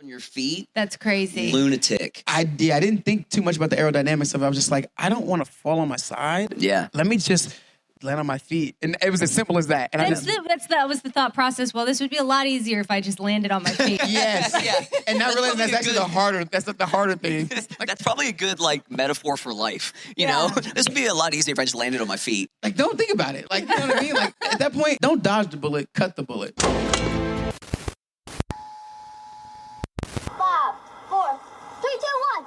on your feet. That's crazy. Lunatic. I didn't think too much about the aerodynamics of it. I was just like, I don't want to fall on my side. Yeah. Let me just land on my feet. And it was as simple as that. And that was the thought process. Well, this would be a lot easier if I just landed on my feet. Yes. Yeah. And not realizing that's actually that's the harder thing. That's probably a good metaphor for life. You know, this would be a lot easier if I just landed on my feet. Like, don't think about it. Like, you know what I mean? Like, at that point, don't dodge the bullet, cut the bullet. 5, 4, 3, 2, 1.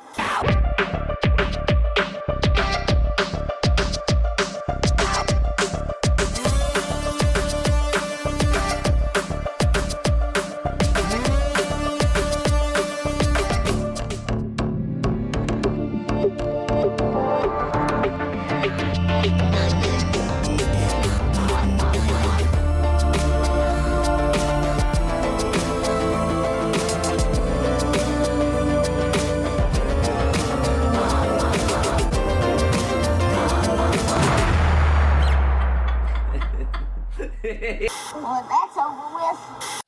Well, that's over with.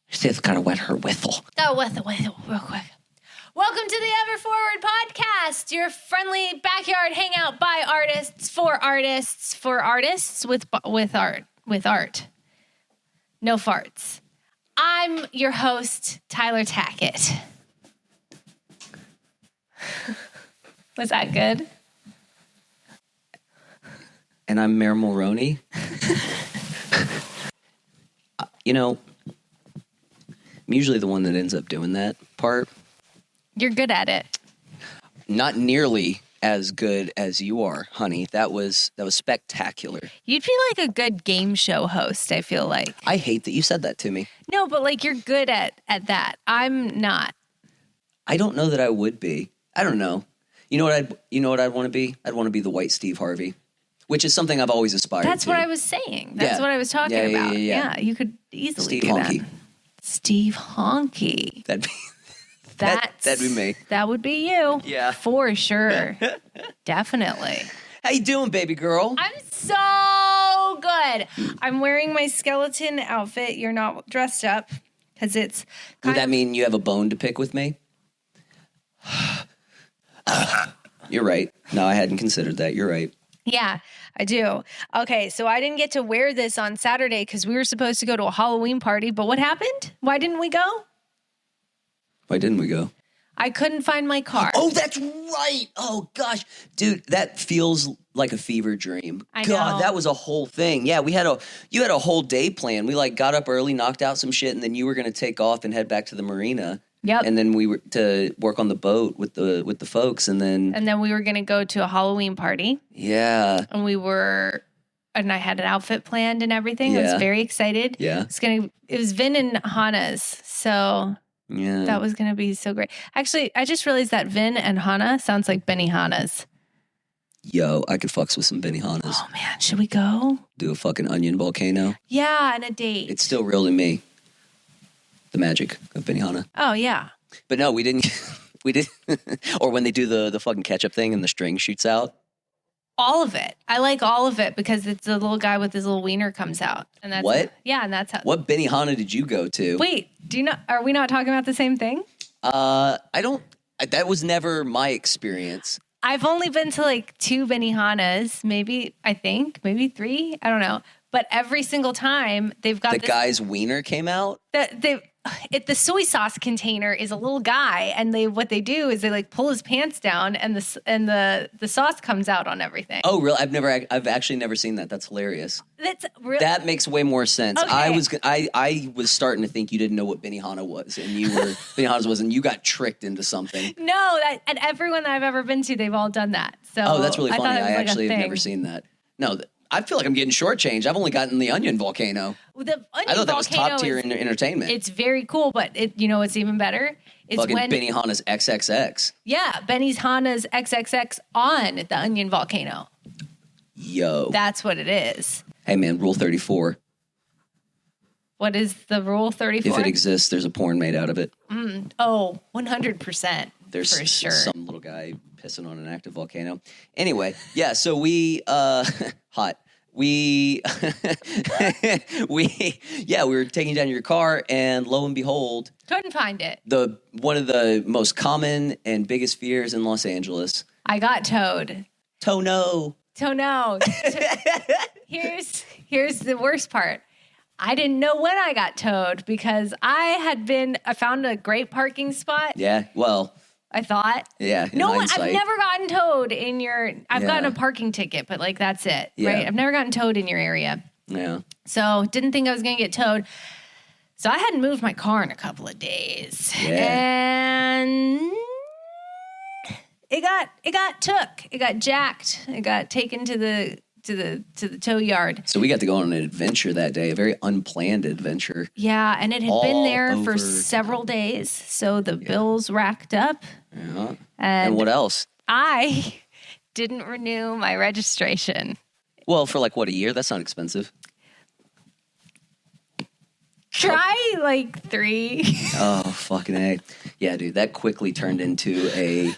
She's gotta wet her whistle. Oh, whistle, real quick. Welcome to the Ever Forward Podcast, your friendly backyard hangout by artists, for artists, with art. No farts. I'm your host, Tyler Tackett. Was that good? And I'm Mair Mulroney. You know, I'm usually the one that ends up doing that part. You're good at it. Not nearly as good as you are, honey. That was spectacular. You'd be like a good game show host, I feel like. I hate that you said that to me. No, but like you're good at that. I'm not. I don't know that I would be. I don't know. You know what I'd want to be? I'd want to be the white Steve Harvey, which is something I've always aspired to. That's what I was saying. That's what I was talking about. Yeah, you could easily Steve do Honky. that. Steve Honky. That'd be me. That would be you. Yeah. For sure. Definitely. How you doing, baby girl? I'm so good. I'm wearing my skeleton outfit. You're not dressed up because it's Would that mean you have a bone to pick with me? You're right. No, I hadn't considered that. You're right. Yeah, I do. Okay, so I didn't get to wear this on Saturday because we were supposed to go to a Halloween party, but what happened? Why didn't we go? Why didn't we go? I couldn't find my car. Oh, that's right. Oh, gosh. Dude, that feels like a fever dream. I God, know. that was a whole thing. Yeah, you had a whole day plan. We got up early, knocked out some shit, and then you were going to take off and head back to the marina. Yep. And then we were to work on the boat with the folks, and then we were going to go to a Halloween party. Yeah. And I had an outfit planned and everything. I was very excited. Yeah. It was Vin and Hannah's. So yeah, that was going to be so great. Actually, I just realized that Vin and Hannah sounds like Benihana's. Yo, I could fucks with some Benihanas. Oh man, should we go? Do a fucking onion volcano. Yeah, and a date. It's still real to me. The magic of Benihana. Oh yeah. But no, we didn't. We did. Or when they do the fucking ketchup thing and the string shoots out. All of it. I like all of it because it's the little guy with his little wiener comes out. And that's what? Yeah, and that's how. What Benihana did you go to? Wait, are we not talking about the same thing? I don't. That was never my experience. I've only been to like 2 Benihanas, maybe 3. I don't know. But every single time they've got the guy's wiener came out. The soy sauce container is a little guy, and what they do is they like pull his pants down, and the sauce comes out on everything. Oh, really? I've actually never seen that. That's hilarious. That makes way more sense. Okay. I was starting to think you didn't know what Benihana was, and you got tricked into something. No, and everyone that I've ever been to, they've all done that. So that's really funny. I actually have never thing. seen that. No. I feel like I'm getting shortchanged. I've only gotten the onion volcano. I thought that was top tier entertainment. It's very cool, but what's even better is fucking when Benihana's XXX. Yeah, Benihana's XXX on the onion volcano. Yo, that's what it is. Hey man, Rule 34. What is the Rule 34? If it exists, there's a porn made out of it. 100%. There's for sure. Some little guy pissing on an active volcano. Anyway, yeah. So we hot. we were taking down your car, and lo and behold, couldn't find it. One of the most common and biggest fears in Los Angeles. I got towed. Tono. Here's the worst part. I didn't know when I got towed because I found a great parking spot. Yeah, well, I thought. Yeah. No, I've never gotten towed in your. I've gotten a parking ticket, but like that's it, right? I've never gotten towed in your area. Yeah. So didn't think I was gonna get towed. So I hadn't moved my car in a couple of days, and it got jacked. It got taken to the tow yard. So we got to go on an adventure that day, a very unplanned adventure. Yeah, and it had been there for several days, so the bills racked up. Yeah. And what else? I didn't renew my registration. Well, for like what, a year? That's not expensive. Try like 3. Oh, fucking A. Yeah, dude, that quickly turned into a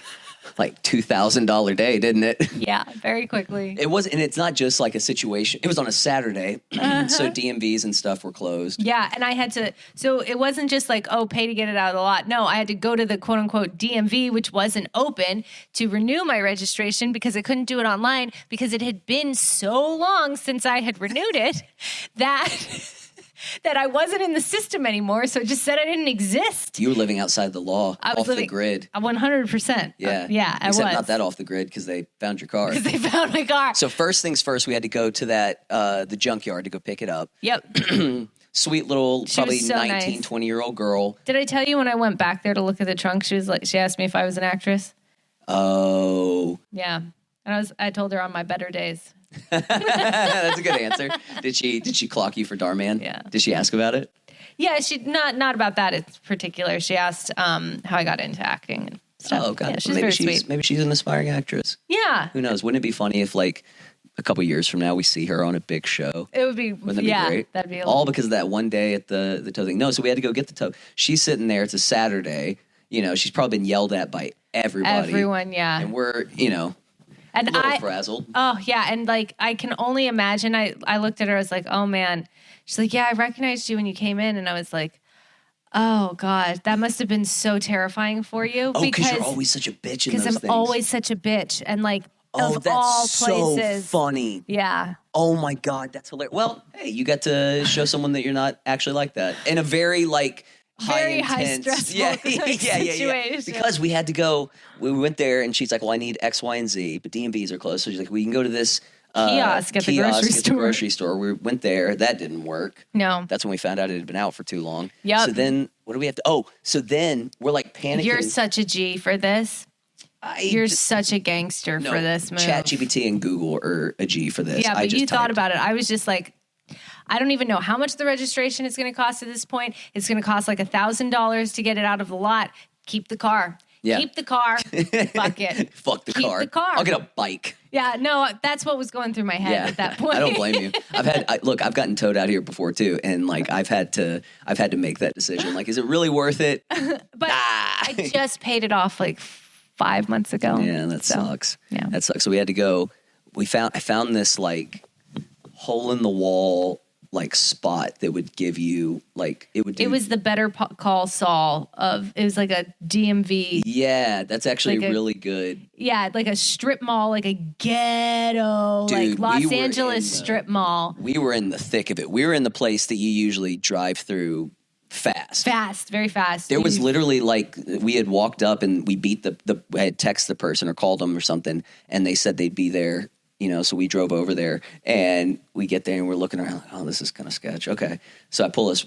like $2,000 day, didn't it? Yeah, very quickly. It was, and it's not just like a situation. It was on a Saturday, so DMVs and stuff were closed. Yeah, and I had to. So it wasn't just like, oh, pay to get it out of the lot. No, I had to go to the quote unquote DMV, which wasn't open, to renew my registration because I couldn't do it online because it had been so long since I had renewed it that I wasn't in the system anymore, so it just said I didn't exist. You were living outside the law, off the grid. 100%. Yeah. I was. Except not that off the grid because they found your car. Because they found my car. So first things first, we had to go to the junkyard to go pick it up. Yep. Sweet little, probably so 19, nice. 20-year-old girl. Did I tell you when I went back there to look at the trunk, she asked me if I was an actress? Oh. Yeah. And I told her on my better days. That's a good answer. Did she clock you for Darman? Yeah. Did she ask about it? Yeah, she not about that in particular. She asked how I got into acting and stuff. Oh, God. Yeah, she's maybe very she's sweet. Maybe she's an aspiring actress. Yeah. Who knows? Wouldn't it be funny if like a couple years from now we see her on a big show? It would be. Wouldn't that be great? That'd be all because of that one day at the tow thing. No, so we had to go get the tow. She's sitting there. It's a Saturday. You know, she's probably been yelled at by everybody. Everyone, yeah. And we're, and a little frazzled. Oh, yeah. And like, I can only imagine. I looked at her. I was like, oh, man. She's like, yeah, I recognized you when you came in. And I was like, oh, God, that must have been so terrifying for you. Oh, because you're always such a bitch in those things. Because I'm always such a bitch. And like, of that's all places. So funny. Yeah. Oh, my God. That's hilarious. Well, hey, you got to show someone that you're not actually like that. In a very, like, very high stressful situation. Because we had to go. We went there, and she's like, "Well, I need X, Y, and Z, but DMVs are closed." So she's like, "We can go to this kiosk at the grocery store." We went there. That didn't work. No, that's when we found out it had been out for too long. Yep. So then, what do we have to? Oh, so then we're like panicking. You're such a G for this. You're such a gangster for this move. ChatGPT and Google are a G for this. Yeah, but you thought about it. I was just like, I don't even know how much the registration is going to cost at this point. It's going to cost like $1,000 to get it out of the lot. Keep the car. Yeah. Keep the car. Fuck it. Fuck the car. Keep the car. I'll get a bike. Yeah, no, that's what was going through my head at that point. I don't blame you. I've gotten towed out here before too, and like I've had to make that decision. Like, is it really worth it? But I just paid it off like 5 months ago. Yeah, that sucks. Yeah, that sucks. So we had to go. I found this like hole in the wall like spot that would give you like it would. It was the Better Call Saul of. It was like a DMV. Yeah, that's actually like really good. Yeah, like a strip mall, like a ghetto, dude, like Los Angeles strip mall. We were in the thick of it. We were in the place that you usually drive through fast, very fast. There was literally like we had walked up and we beat I had texted the person or called them or something, and they said they'd be there. So we drove over there, and we get there, and we're looking around like, oh, this is kind of sketch. Okay. So I pull us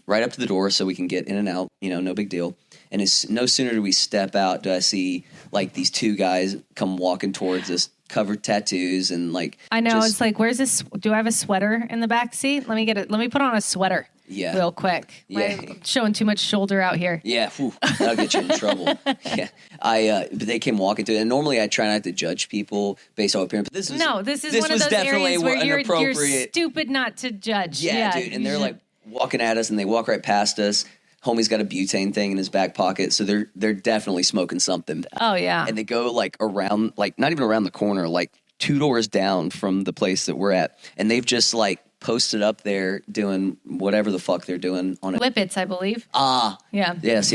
right up to the door so we can get in and out, no big deal. And no sooner do we step out, do I see, like, these two guys come walking towards us, covered tattoos, and, like... I know, it's like, where's this... Do I have a sweater in the back seat? Let me put on a sweater. Yeah. Real quick. Yeah. I'm showing too much shoulder out here. Yeah. Whew, that'll get you in trouble. Yeah. But they came walking through it. And normally I try not to judge people based on appearance. But this is one of those areas where you're stupid not to judge. Yeah, dude. And they're like walking at us and they walk right past us. Homie's got a butane thing in his back pocket. So they're definitely smoking something. Oh, yeah. And they go like around, like not even around the corner, like 2 doors down from the place that we're at, and they've just like posted up there doing whatever the fuck they're doing on it. Whippets, I believe. Yeah. Yes.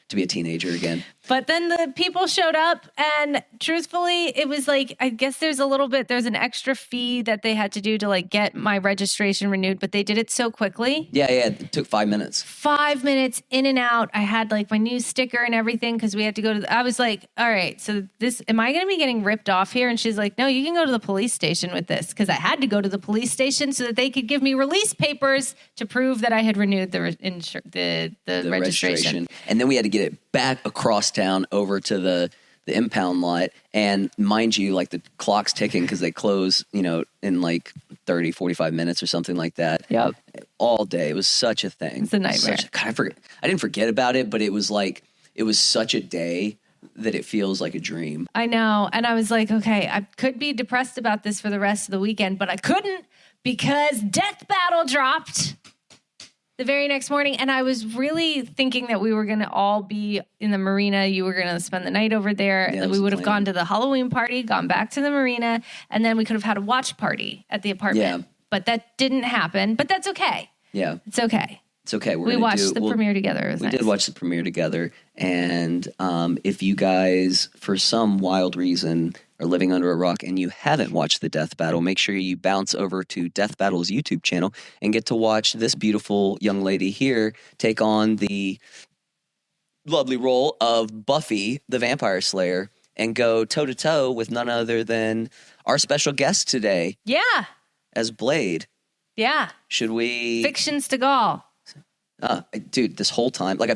To be a teenager again. But then the people showed up, and truthfully, it was like, I guess there's an extra fee that they had to do to like get my registration renewed, but they did it so quickly. Yeah, it took 5 minutes. 5 minutes in and out. I had like my new sticker and everything because we had to go to I was like, all right, so am I going to be getting ripped off here? And she's like, no, you can go to the police station with this, because I had to go to the police station so that they could give me release papers to prove that I had renewed the registration. And then we had to get it back across town over to the impound lot. And mind you, like the clock's ticking because they close, in like 30, 45 minutes or something like that. Yep. All day. It was such a thing. It's a nightmare. I didn't forget about it, but it was such a day that it feels like a dream. I know. And I was like, okay, I could be depressed about this for the rest of the weekend, but I couldn't because Death Battle dropped the very next morning. And I was really thinking that we were going to all be in the marina. You were going to spend the night over there. Yeah, and we would have gone to the Halloween party, gone back to the marina, and then we could have had a watch party at the apartment. Yeah. But that didn't happen. But that's okay. Yeah. It's okay. It's okay. We watched the premiere together. We did watch the premiere together. And if you guys, for some wild reason, are living under a rock and you haven't watched the Death Battle, make sure you bounce over to Death Battle's YouTube channel and get to watch this beautiful young lady here take on the lovely role of Buffy, the Vampire Slayer, and go toe-to-toe with none other than our special guest today. Yeah. As Blade. Yeah. Should we... Fik-Shun Stegall. Dude, this whole time, like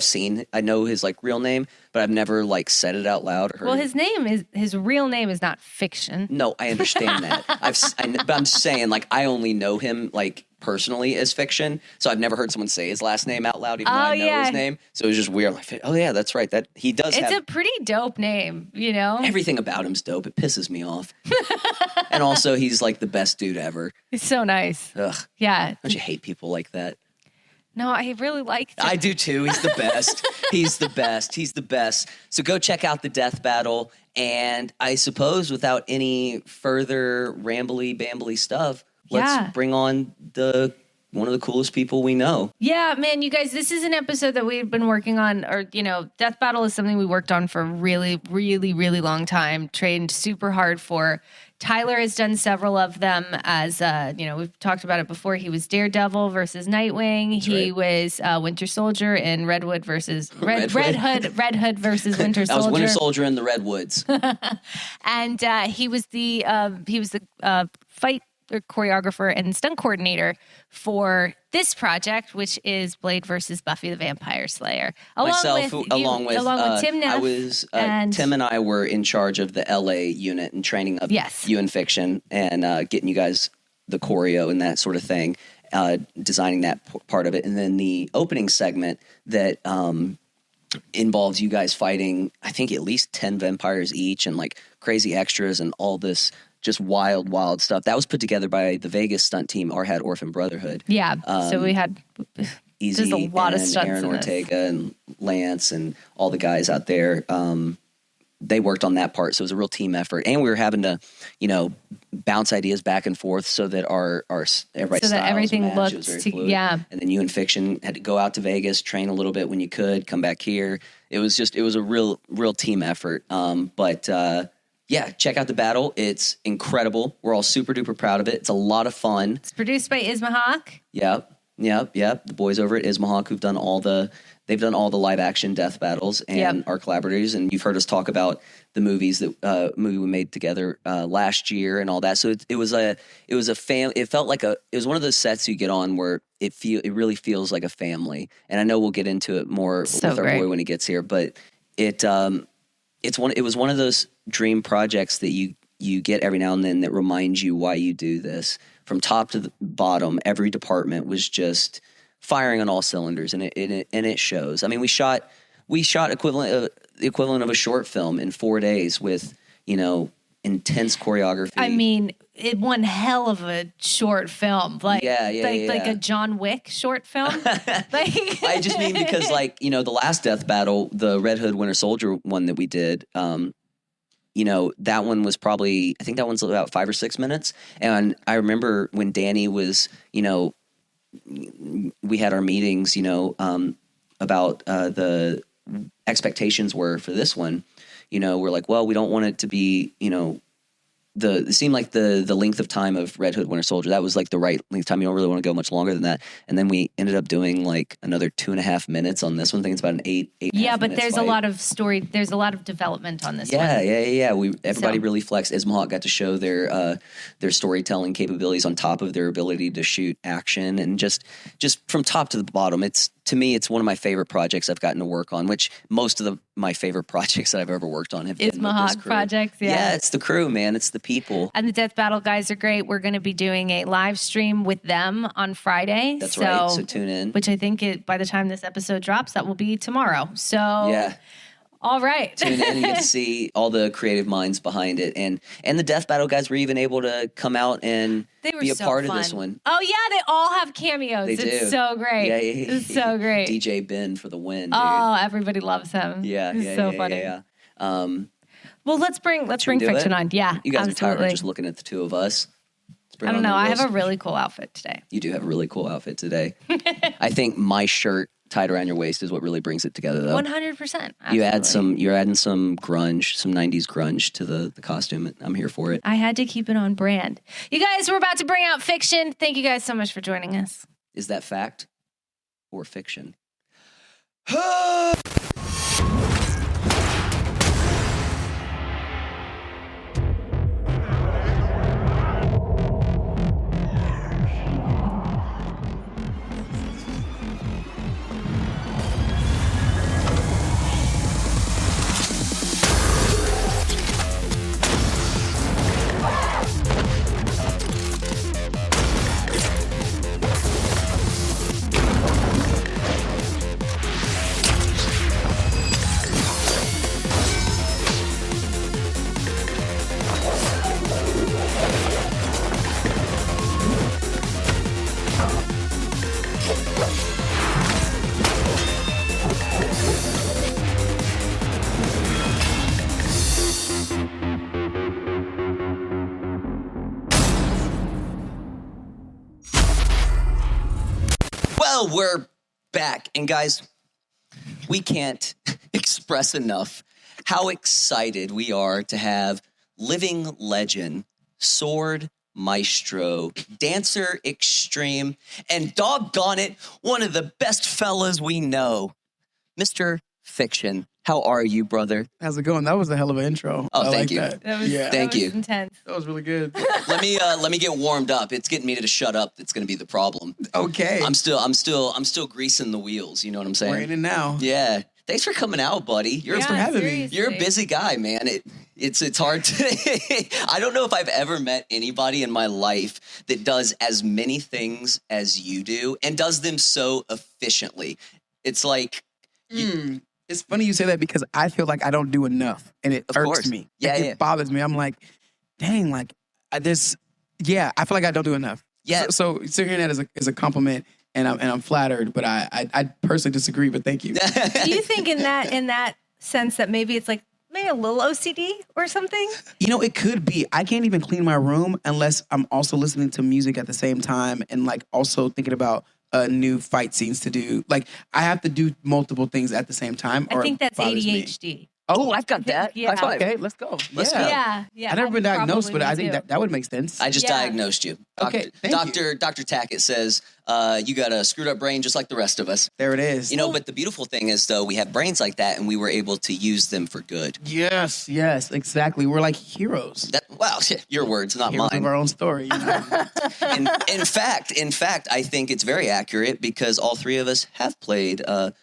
I know his like real name, but I've never like said it out loud or heard. Well, his real name is not Fiction. No, I understand that. But I'm saying like I only know him like personally as Fiction, so I've never heard someone say his last name out loud, even though I know his name. So it was just weird. Like, oh yeah, that's right. That he does. It's a pretty dope name, Everything about him's dope. It pisses me off. And also, he's like the best dude ever. He's so nice. Ugh. Yeah. Don't you hate people like that? No, I really like him. I do too. He's the best. He's the best. So go check out the Death Battle. And I suppose without any further rambly stuff, let's bring on one of the coolest people we know. Yeah, man, you guys, this is an episode that we've been working on, or, Death Battle is something we worked on for a really, really, really long time, trained super hard for. Tyler has done several of them as, we've talked about it before. He was Daredevil versus Nightwing. That's he was Winter Soldier in Red Hood versus Winter Soldier. That was Winter Soldier in the Redwoods. And he was the fight choreographer and stunt coordinator for this project, which is Blade versus Buffy the Vampire Slayer. Along with Tim Neff. Tim and I were in charge of the LA unit and training up you and Fiction and getting you guys the choreo and that sort of thing, designing that part of it. And then the opening segment that involves you guys fighting, I think at least 10 vampires each and like crazy extras and all this just wild stuff. That was put together by the Vegas stunt team, Arhat Orphan Brotherhood. Yeah, so we had Easy a lot of stunts Aaron Ortega and Lance and all the guys out there. They worked on that part, so it was a real team effort. And we were having to, bounce ideas back and forth so that everything looked And then you and Fiction had to go out to Vegas, train a little bit when you could, come back here. It was a real team effort. Yeah, check out the battle. It's incredible. We're all super duper proud of it. It's a lot of fun. It's produced by Ismahawk. Yep. The boys over at Ismahawk who've done all the live action death battles and our collaborators. And you've heard us talk about the movies movie we made together last year and all that. So it was one of those sets you get on where it really feels like a family. And I know we'll get into it more with our boy when he gets here, but it was one of those dream projects that you get every now and then that reminds you why you do this. From top to the bottom, every department was just firing on all cylinders, and it shows. I mean, we shot the equivalent of a short film in 4 days with intense choreography. I mean, one hell of a short film, like a John Wick short film. I just mean because the last Death Battle, the Red Hood Winter Soldier one that we did. that one was probably, I think that one's about 5 or 6 minutes. And I remember when Danny was, we had our meetings, about the expectations were for this one. We're like, well, we don't want it to be, it seemed like the length of time of Red Hood Winter Soldier, that was like the right length of time. You don't really want to go much longer than that. And then we ended up doing like another 2.5 minutes on this one. I think it's about an 8. Yeah, but there's a lot of story. There's a lot of development on this one. Yeah. Everybody really flexed. Ismahawk got to show their storytelling capabilities on top of their ability to shoot action, and just from top to the bottom. To me, it's one of my favorite projects I've gotten to work on, which most of my favorite projects that I've ever worked on have been with this Ismahawk crew. projects, yeah. Yeah, it's the crew, man. It's the people. And the Death Battle guys are great. We're going to be doing a live stream with them on Friday. That's right. So tune in. Which I think by the time this episode drops, that will be tomorrow. So yeah. All right. Tune in and you get to see all the creative minds behind it. And the Death Battle guys were even able to come out and be a part of this one. Oh, yeah. They all have cameos. It's so great. Yeah. It's so great. DJ Ben for the win, dude. Oh, everybody loves him. Yeah. He's so funny. Yeah. Well, let's bring Fik-Shun on. Yeah, you guys absolutely. are tired of just looking at the two of us. I don't know. I have a really cool outfit today. You do have a really cool outfit today. I think my shirt tied around your waist is what really brings it together, though. 100%. You're adding some grunge, some 90s grunge to the costume. I'm here for it. I had to keep it on brand. You guys, we're about to bring out Fik-Shun. Thank you guys so much for joining us. Is that fact or fiction? Well, we're back. And guys, we can't express enough how excited we are to have living legend, sword maestro, dancer extreme, and doggone it, one of the best fellas we know, Mr. Fik-Shun. How are you, brother? How's it going? That was a hell of an intro. Oh, I thank like you. That. Thank you. Intense. That was really good. Let me get warmed up. It's getting me to shut up. That's going to be the problem. Okay. I'm still greasing the wheels. You know what I'm saying? We're in it now. Yeah. Thanks for coming out, buddy. Thanks for having me. You're a busy guy, man. It's hard to. I don't know if I've ever met anybody in my life that does as many things as you do and does them so efficiently. It's like. It's funny you say that because I feel like I don't do enough, and it irks me. Yeah, it bothers me. I'm like, dang, like I feel like I don't do enough. Yeah. So hearing that is a compliment, and I'm flattered, but I personally disagree. But thank you. Do you think in that sense that maybe it's like maybe a little OCD or something? You know, it could be. I can't even clean my room unless I'm also listening to music at the same time, and like also thinking about new fight scenes to do. Like I have to do multiple things at the same time. I think that's ADHD. Oh, I've got that. Yeah. High five. Okay, let's go. Let's go. Yeah. I've never been diagnosed, but I think that would make sense. I just diagnosed you. Okay, thank you. Dr. Tackett says you got a screwed up brain just like the rest of us. There it is. You know, but the beautiful thing is, though, we have brains like that, and we were able to use them for good. Yes, exactly. We're like heroes. Well, your words, not Heroes mine. of our own story. You know? in fact, I think it's very accurate because all three of us have played some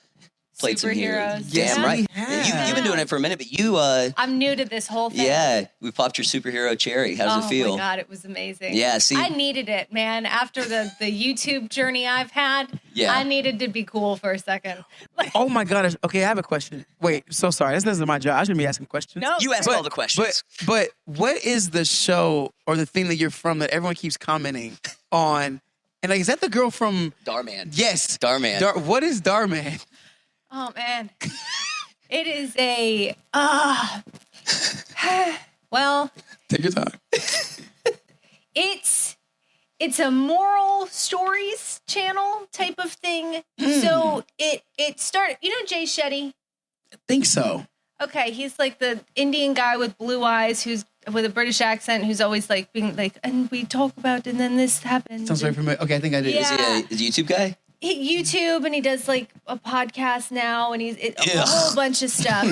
heroes. Superheroes. Damn Yeah, right. we have. You've been doing it for a minute, but you I'm new to this whole thing. yeah, we popped your superhero cherry. How does it feel? Oh my God, it was amazing. Yeah, see, I needed it, man. After the YouTube journey I've had, Yeah. I needed to be cool for a second. Oh my gosh. Okay, I have a question. Wait, so sorry. This isn't my job. I shouldn't be asking questions. No. you ask all the questions. But what is the show or the thing that you're from that everyone keeps commenting on? And like, is that the girl from Darman. Yes. Darman. What is Darman? Oh man, it is a. How Well, Take your time. It's a moral stories channel type of thing. So it started, you know Jay Shetty? I think so. Okay, he's like the Indian guy with blue eyes who's with a British accent who's always like being like, and we talk about, and then this happened. Sounds very familiar. Okay, I think I did. Yeah. Is he a YouTube guy? YouTube, and he does like a podcast now, and a whole bunch of stuff.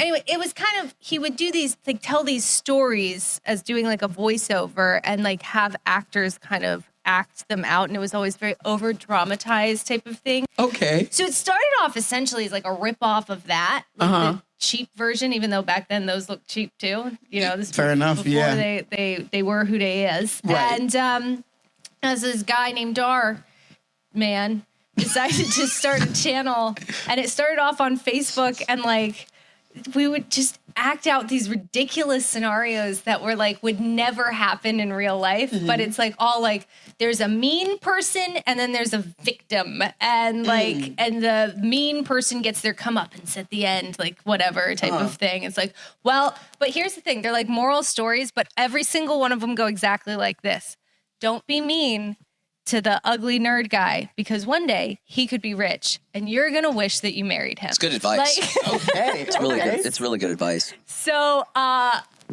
Anyway, it was kind of, he would do these, like tell these stories as doing like a voiceover and like have actors kind of act them out, and it was always very over dramatized type of thing. Okay. So it started off essentially as like a rip off of that, like the cheap version, even though back then those looked cheap too. You know, this fair enough. before Yeah, they were who they is, right. and as this guy named Dar man decided to start a channel, and it started off on Facebook, and like we would just act out these ridiculous scenarios that were like would never happen in real life, but it's like all like there's a mean person and then there's a victim, and like and the mean person gets their comeuppance at the end, like whatever type of thing. It's like, well, but here's the thing, they're like moral stories, but every single one of them go exactly like this: don't be mean to the ugly nerd guy, because one day he could be rich and you're going to wish that you married him. It's good advice. Like, Okay. It's really good. It's really good advice. so,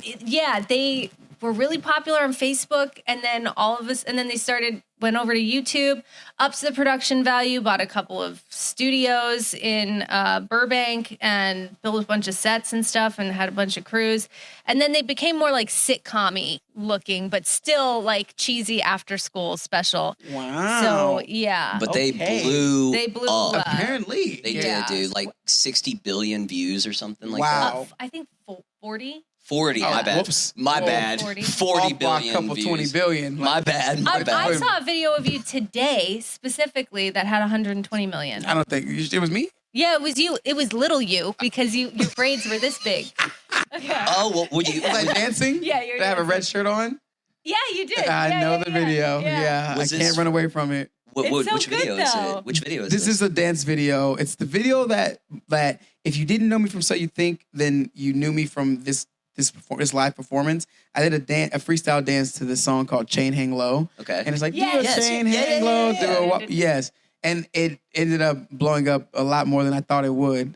yeah, they were really popular on Facebook, and then they went over to YouTube, ups the production value, bought a couple of studios in Burbank, and built a bunch of sets and stuff, and had a bunch of crews. And then they became more like sitcom-y looking, but still like cheesy after school special. Wow. So yeah. But Okay. they blew up. Apparently. They Yeah. did, dude. Like 60 billion views or something like Wow. I think 40. 40. Oh, My bad. whoops. My Oh, bad. 40. 40 Off by a billion couple views. 20 billion. My bad. My bad. I saw a video of you today specifically that had 120 million. I don't think it was me. Yeah, it was you. It was little you, because your braids were this big. Okay. Oh, well, would you? Was I dancing? Yeah, you're Did I have a dancing. red shirt on? Yeah, you did. I Yeah, know yeah, the yeah, video. yeah. Yeah, I Was can't this- run away from it. It's so which good, video is though. it? Which video is This is a dance video. It's the video that if you didn't know me from So You Think, then you knew me from this live performance. I did a freestyle dance to this song called Chain Hang Low. Okay. And it's like, Yes. do a Yes. chain Yeah, hang yeah, low. yeah, do yeah. a yes. And it ended up blowing up a lot more than I thought it would.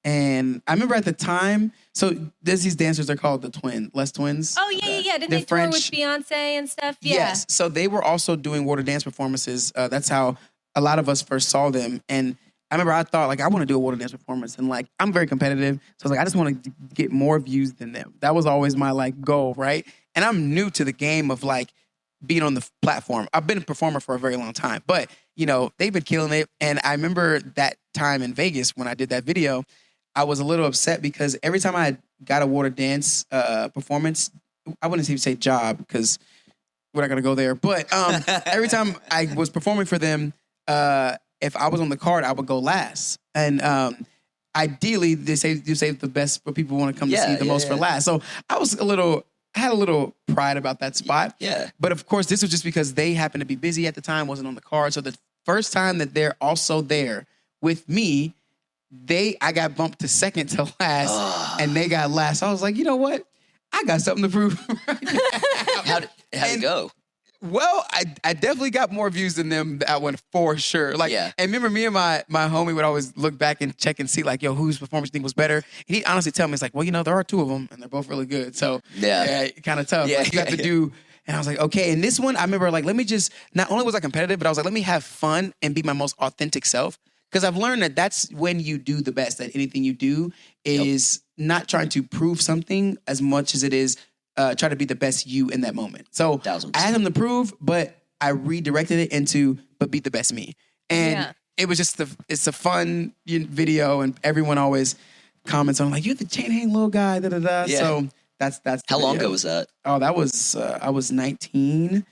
And I remember at the time, so there's these dancers, they're called the Les Twins. Oh, yeah. Didn't The they tour with French- Beyonce and stuff? Yeah. Yes. So they were also doing water dance performances. That's how a lot of us first saw them. And I remember I thought, like, I want to do a water dance performance. And, like, I'm very competitive. So I was like, I just want to get more views than them. That was always my, like, goal, right? And I'm new to the game of, like, being on the platform. I've been a performer for a very long time. But, you know, they've been killing it. And I remember that time in Vegas when I did that video, I was a little upset because every time I got a water dance performance, I wouldn't even say job because we're not going to go there. But every time I was performing for them, if I was on the card, I would go last. And ideally, they say you save the best for people who want to come to see the most for last. So I had a little pride about that spot. Yeah. But of course, this was just because they happened to be busy at the time, wasn't on the card. So the first time that they're also there with me, I got bumped to second to last, and they got last. So I was like, you know what? I got something to prove right now. How'd it go? Well, I definitely got more views than them that one for sure. Like, Yeah. And remember me and my homie would always look back and check and see like, yo, whose performance you think was better? And he'd honestly tell me, it's like, well, you know, there are two of them and they're both really good. So Yeah. kind of tough. Yeah, Like, you have to yeah. do. And I was like, okay. And this one, I remember like, let me just, not only was I competitive, but I was like, let me have fun and be my most authentic self. Because I've learned that that's when you do the best, that anything you do is not trying to prove something as much as it is try to be the best you in that moment. So 1000%. I had them to prove, but I redirected it into, but be the best me. And it was just it's a fun video, and everyone always comments on like, you're the chain hang low guy, da da da. Yeah. So that's the How long video. ago was that? Oh, that was I was 19.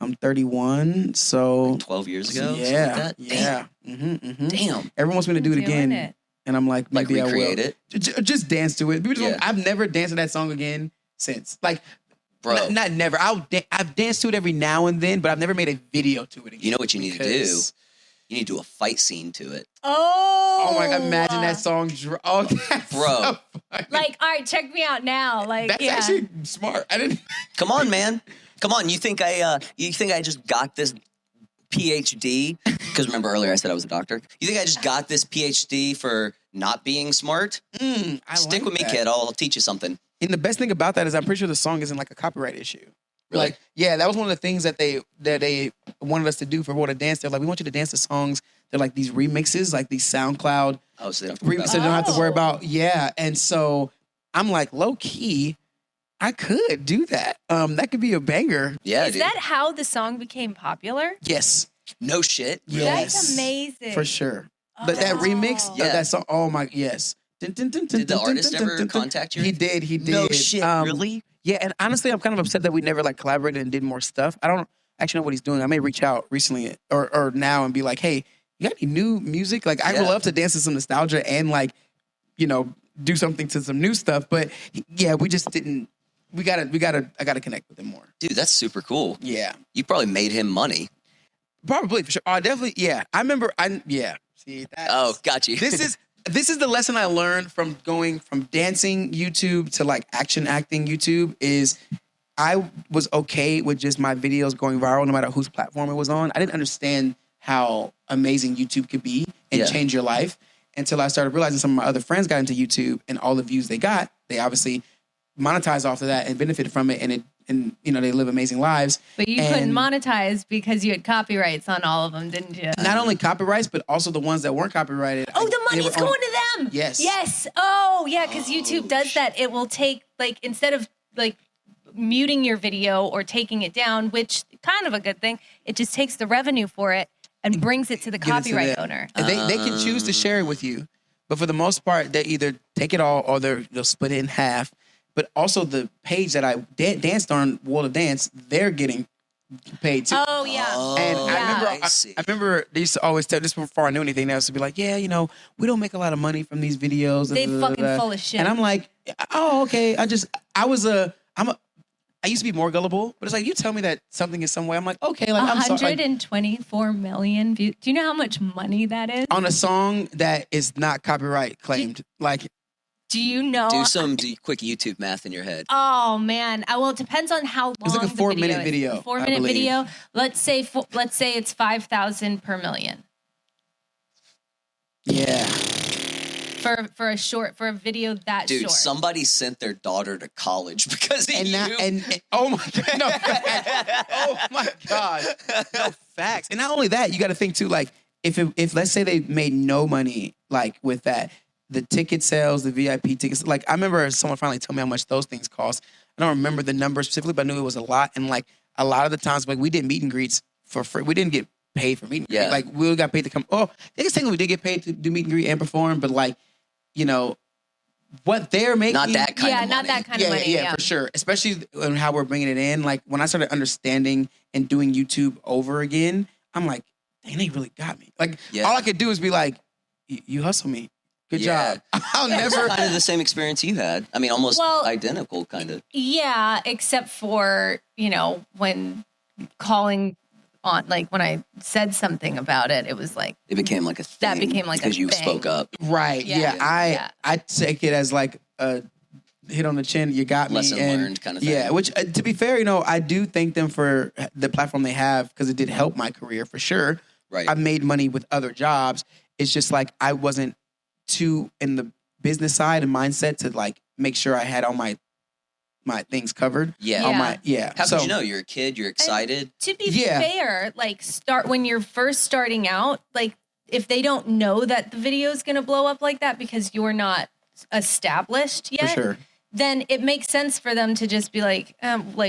I'm 31. So 12 years ago? Something yeah, like that? yeah. Damn. Everyone wants me to do it Doing again, it. and I'm like, maybe I will. recreate it? Just dance to it. People just Yeah. I've never danced to that song again since. Like, Bro. not never. I've danced to it every now and then, but I've never made a video to it again. You know what you need to do? because- You need to do a fight scene to it. Oh. Oh my God! Imagine that song. Oh, that's Bro. so Like, all right, check me out now. Like, That's yeah. actually smart. I didn't. Come on, man. Come on. You think I just got this PhD? Because remember earlier I said I was a doctor. You think I just got this PhD for not being smart? Stick with me, kid. I'll teach you something. And the best thing about that is I'm pretty sure the song isn't like a copyright issue. Really? Like, yeah, that was one of the things that they wanted us to do for What a Dance. They're like, we want you to dance to songs. They're like these remixes, like these SoundCloud. Oh, so they don't So they don't have to worry about, yeah. And so I'm like, low key, I could do that. That could be a banger. Yeah, Is dude. that how the song became popular? Yes. No shit. Yes. That's amazing. For sure. But that remix, Yeah. that song, oh my, yes. Did the artist ever contact you? He did. No shit, really? Yeah, and honestly, I'm kind of upset that we never like collaborated and did more stuff. I don't actually know what he's doing. I may reach out recently or now and be like, hey, you got any new music? Like, I would love to dance to some nostalgia and like, you know, do something to some new stuff. But yeah, we just didn't. I gotta connect with him more. Dude, that's super cool. Yeah, You probably made him money. probably for sure. Oh, definitely. Yeah, I remember. See, that's, Got you. This is the lesson I learned from going from dancing YouTube to like action acting YouTube is I was okay with just my videos going viral no matter whose platform it was on. I didn't understand how amazing YouTube could be and change your life until I started realizing some of my other friends got into YouTube and all the views they got, they obviously monetized off of that and benefited from it and you know, they live amazing lives. But you couldn't monetize because you had copyrights on all of them, didn't you? Not only copyrights, but also the ones that weren't copyrighted. Oh, the money's going to them. Yes. Yes. Oh, yeah, because YouTube does that. It will take, like, instead of, like, muting your video or taking it down, which kind of a good thing, it just takes the revenue for it and brings it to the copyright owner. And they can choose to share it with you. But for the most part, they either take it all or they'll split it in half. But also the page that I danced on, World of Dance, they're getting paid too. Oh, yeah. And Yeah. I remember they used to always tell, this before I knew anything, they used to be like, yeah, you know, we don't make a lot of money from these videos. They fucking full of shit. And I'm like, oh, okay. I used to be more gullible, but it's like, you tell me that something is some way. I'm like, okay, like I'm sorry. 124 million views. Do you know how much money that is? On a song that is not copyright claimed. Like, Do you know? Do some quick YouTube math in your head. Oh man! Well, it depends on how long. It's like a 4-minute video. A 4-minute video. Let's say it's 5,000 per million. yeah. For a video that Dude, short. somebody sent their daughter to college because of And you. now, and oh my god, no, oh my god, no facts. And not only that, you got to think too. Like, if let's say they made no money, like with that, the ticket sales, the VIP tickets. Like, I remember someone finally told me how much those things cost. I don't remember the number specifically, but I knew it was a lot. And like a lot of the times, like we did meet and greets for free. We didn't get paid for meet and greet. Yeah. Like we got paid to come. Oh, I guess technically we did get paid to do meet and greet and perform, but like, you know, what they're making. Not that kind of money. not that kind of money. Yeah, for sure. Especially in how we're bringing it in. Like when I started understanding and doing YouTube over again, I'm like, dang, they really got me. Like all I could do is be like, you hustle me. Good job. I'll never. Kind of the same experience you had. I mean, almost identical, kind of. Yeah, except for, you know, when calling on, like when I said something about it, it was like It became like a thing. That became like a because you thing. spoke up. Right. Yeah. Yeah. I take it as like a hit on the chin. You got me. Lesson learned kind of thing. Yeah. Which, to be fair, you know, I do thank them for the platform they have because it did help my career for sure. Right. I've made money with other jobs. It's just like I wasn't too in the business side and mindset to like make sure I had all my things covered. Yeah. All Yeah. How could you know? You're a kid. You're excited. To be fair, like when you're first starting out, like if they don't know that the video is going to blow up like that because you're not established yet, For sure. then it makes sense for them to just be like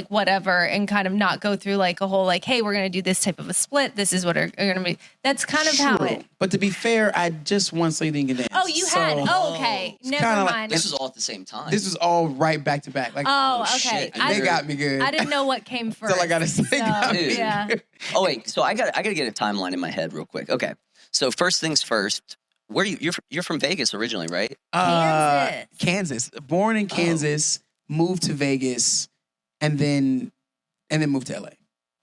whatever and kind of not go through like a whole like, hey, we're going to do this type of a split. This is what are going to be. That's kind of how it. But to be fair, I just won So You Think You Can Dance. Oh, you had. Oh, okay. Never kinda like- mind. This was all at the same time. This was all right back to back. Like, oh, okay. shit. they got me good. I didn't know what came first. That's all I gotta say. So, Got me good. yeah. Oh wait, so I got to get a timeline in my head real quick. Okay, so first things first. Where you're from Vegas originally, right? Kansas. Born in Kansas, moved to Vegas, and then moved to LA.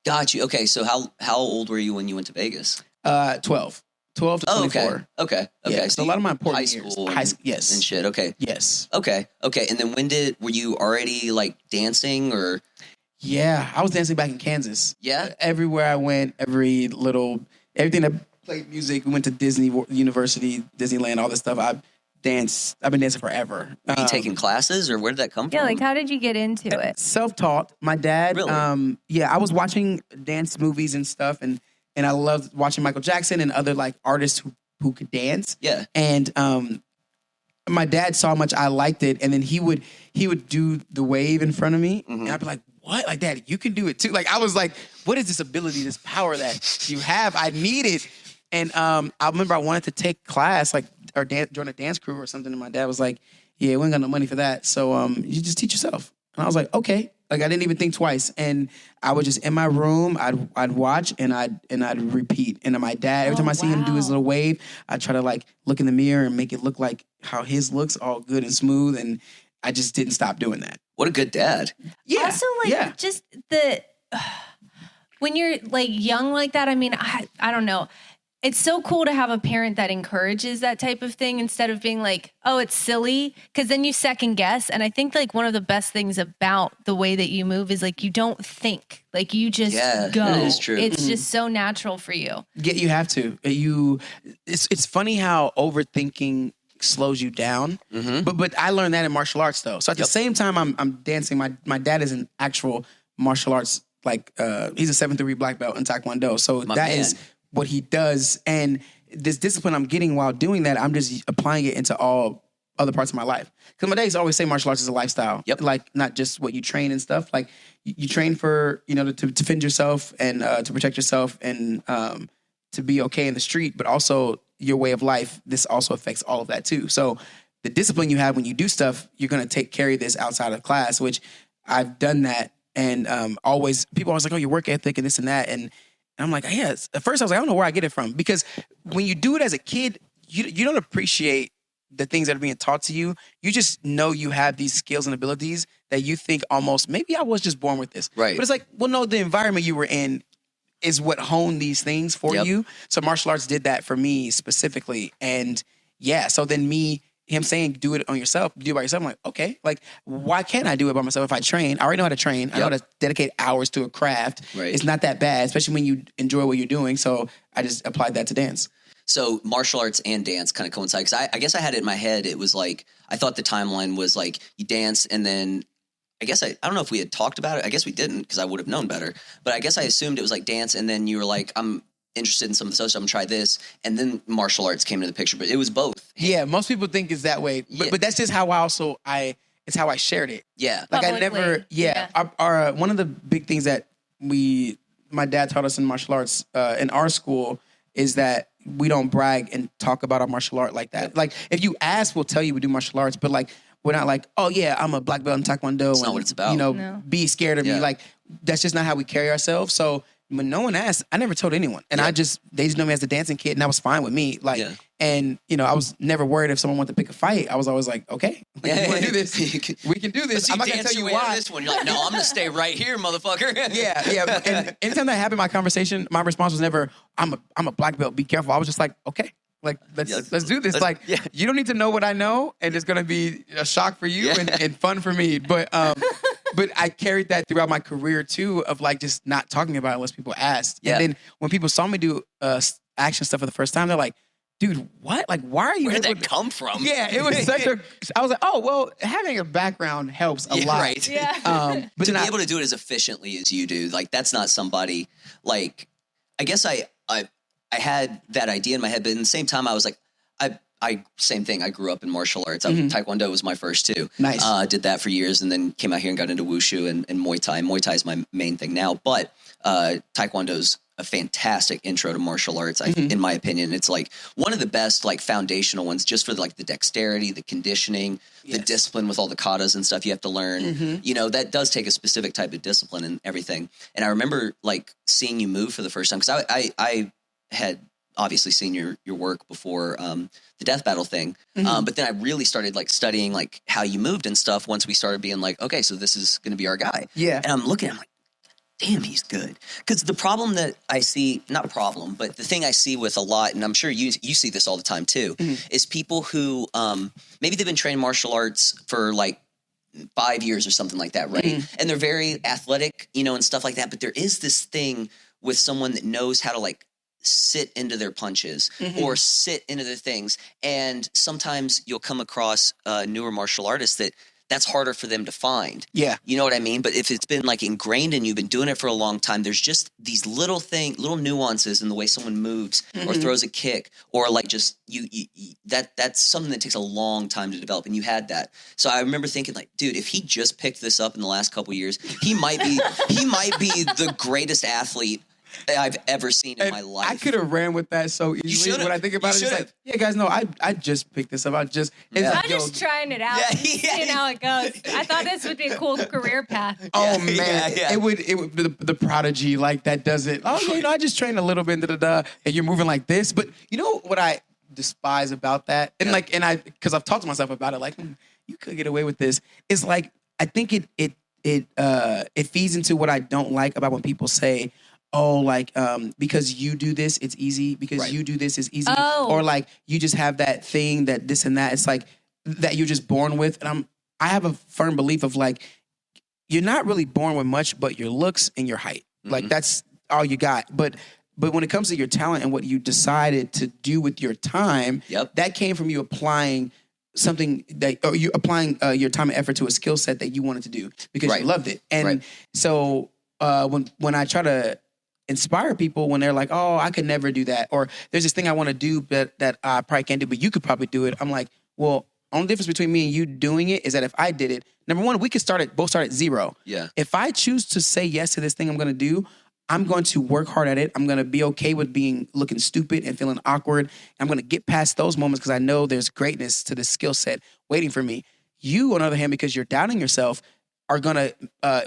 Got you. Okay, so how old were you when you went to Vegas? 12. 12 to 24. Okay. Yeah, so a lot of my important high years. school High school, yes. and shit. Okay. Yes. Okay. And then were you already like dancing or? Yeah, I was dancing back in Kansas. Yeah? Everywhere I went, everything that played music, we went to Disney University, Disneyland, all this stuff. I've been dancing forever. Were you taking classes or where did that come from? Yeah, like how did you get into it? Self-taught. My dad, Really? I was watching dance movies and stuff, and I loved watching Michael Jackson and other like artists who could dance. Yeah. And my dad saw how much I liked it, and then he would do the wave in front of me, and I'd be like, "What? Like, Dad, you can do it too." Like, I was like, "What is this ability, this power that you have? I need it." And I remember I wanted to take class, like, or join a dance crew or something, and my dad was like, "Yeah, we ain't got no money for that, so you just teach yourself." And I was like, "Okay." Like, I didn't even think twice, and I was just in my room. I'd watch and I'd repeat. And my dad, every time I see him do his little wave, I try to like look in the mirror and make it look like how his looks, all good and smooth. And I just didn't stop doing that. What a good dad. Yeah. Also, like, just when you're like young like that, I mean, I don't know. It's so cool to have a parent that encourages that type of thing instead of being like, oh, it's silly. Because then you second guess. And I think like one of the best things about the way that you move is like you don't think. Like you just go. That is true. It's just so natural for you. Yeah, you have to. It's funny how overthinking slows you down. But I learned that in martial arts though. So at the same time I'm dancing, my dad is an actual martial arts, like he's a 7th degree black belt in Taekwondo. So that is what he does. And this discipline I'm getting while doing that, I'm just applying it into all other parts of my life. Because my days always say martial arts is a lifestyle. Yep. Like not just what you train and stuff. Like you train for, to defend yourself and to protect yourself and to be okay in the street, but also your way of life. This also affects all of that too. So the discipline you have when you do stuff, you're going to carry this outside of class, which I've done that. And people always like, oh, your work ethic and this and that. And I'm like, yes. At first I was like, I don't know where I get it from. Because when you do it as a kid, you don't appreciate the things that are being taught to you. You just know you have these skills and abilities that you think almost, maybe I was just born with this. Right. But it's like, well, no, the environment you were in is what honed these things for you. So martial arts did that for me specifically. And yeah, so then him saying, do it on yourself, do it by yourself. I'm like, okay, like, why can't I do it by myself if I train? I already know how to train. I know how to dedicate hours to a craft. Right. It's not that bad, especially when you enjoy what you're doing. So I just applied that to dance. So martial arts and dance kind of coincide. Because I guess I had it in my head. It was like, I thought the timeline was like you dance and then I guess I don't know if we had talked about it. I guess we didn't because I would have known better. But I guess I assumed it was like dance and then you were like, I'm interested in some of the stuff, so I'm gonna try this. And then martial arts came into the picture, but it was both. Yeah, most people think it's that way. But that's just how it's how I shared it. Yeah. Like Publicly. Our one of the big things that my dad taught us in martial arts in our school is that we don't brag and talk about our martial art like that. Like if you ask, we'll tell you we do martial arts, but like we're not like, oh yeah, I'm a black belt in Taekwondo. That's not what it's about. No. Be scared of me. Like that's just not how we carry ourselves. So when no one asked, I never told anyone. And they just know me as the dancing kid and that was fine with me. Like, and I was never worried if someone wanted to pick a fight. I was always like, okay, you want to do this? We can do this. I'm not going to tell you why. This one. You're like, no, I'm going to stay right here, motherfucker. Yeah. And anytime that happened in my conversation, my response was never, I'm a black belt, be careful. I was just like, okay. Like, let's do this. Like, you don't need to know what I know, and it's going to be a shock for you and fun for me. But I carried that throughout my career, too, of, like, just not talking about it unless people asked. Yeah. And then when people saw me do action stuff for the first time, they're like, dude, what? Like, why are you... Where did that come from? Yeah, it was such a... I was like, oh, well, having a background helps a lot. Right. Yeah. But to be able to do it as efficiently as you do, like, that's not somebody... Like, I guess I had that idea in my head, but in the same time, I was like, I same thing. I grew up in martial arts. Taekwondo was my first too. Nice. Did that for years and then came out here and got into Wushu and Muay Thai. Muay Thai is my main thing now, but Taekwondo's a fantastic intro to martial arts, in my opinion. It's like one of the best like foundational ones just for like the dexterity, the conditioning, the discipline with all the katas and stuff you have to learn. That does take a specific type of discipline and everything. And I remember like seeing you move for the first time because I had obviously seen your work before the death battle thing. But then I really started like studying like how you moved and stuff once we started being like, okay, so this is going to be our guy. Yeah. And I'm looking, I'm like, damn, he's good. Because the problem that I see, not a problem, but the thing I see with a lot, and I'm sure you see this all the time too, is people who maybe they've been trained martial arts for like 5 years or something like that, right? And they're very athletic, you know, and stuff like that. But there is this thing with someone that knows how to like sit into their punches or sit into their things. And sometimes you'll come across newer martial artists that's harder for them to find. Yeah. You know what I mean? But if it's been like ingrained and you've been doing it for a long time, there's just these little nuances in the way someone moves or throws a kick or like just that's something that takes a long time to develop. And you had that. So I remember thinking like, dude, if he just picked this up in the last couple of years, he might be the greatest athlete I've ever seen in my life. I could have ran with that so easily. When I think about it, it's like, yeah, guys, no, I just picked this up. I'm just trying it out, seeing how it goes. I thought this would be a cool career path. Oh man, it would the prodigy like that does it. Oh, okay, I just trained a little bit, and you're moving like this. But you know what I despise about that, and because I've talked to myself about it, like you could get away with this. It's like I think it feeds into what I don't like about when people say, oh, like, because you do this, it's easy. Because you do this, it's easy. Oh. Or like, you just have that thing that this and that. It's like that you're just born with. And I have a firm belief of like, you're not really born with much, but your looks and your height. Like that's all you got. But when it comes to your talent and what you decided to do with your time, that came from you applying something or you applying your time and effort to a skill set that you wanted to do because you loved it. And so when I try to inspire people when they're like, oh, I could never do that. Or there's this thing I want to do that I probably can't do, but you could probably do it. I'm like, well, only difference between me and you doing it is that if I did it, number one, we could both start at zero. Yeah. If I choose to say yes to this thing I'm going to do, I'm going to work hard at it. I'm going to be okay with looking stupid and feeling awkward. I'm going to get past those moments because I know there's greatness to this skill set waiting for me. You, on the other hand, because you're doubting yourself, are going to,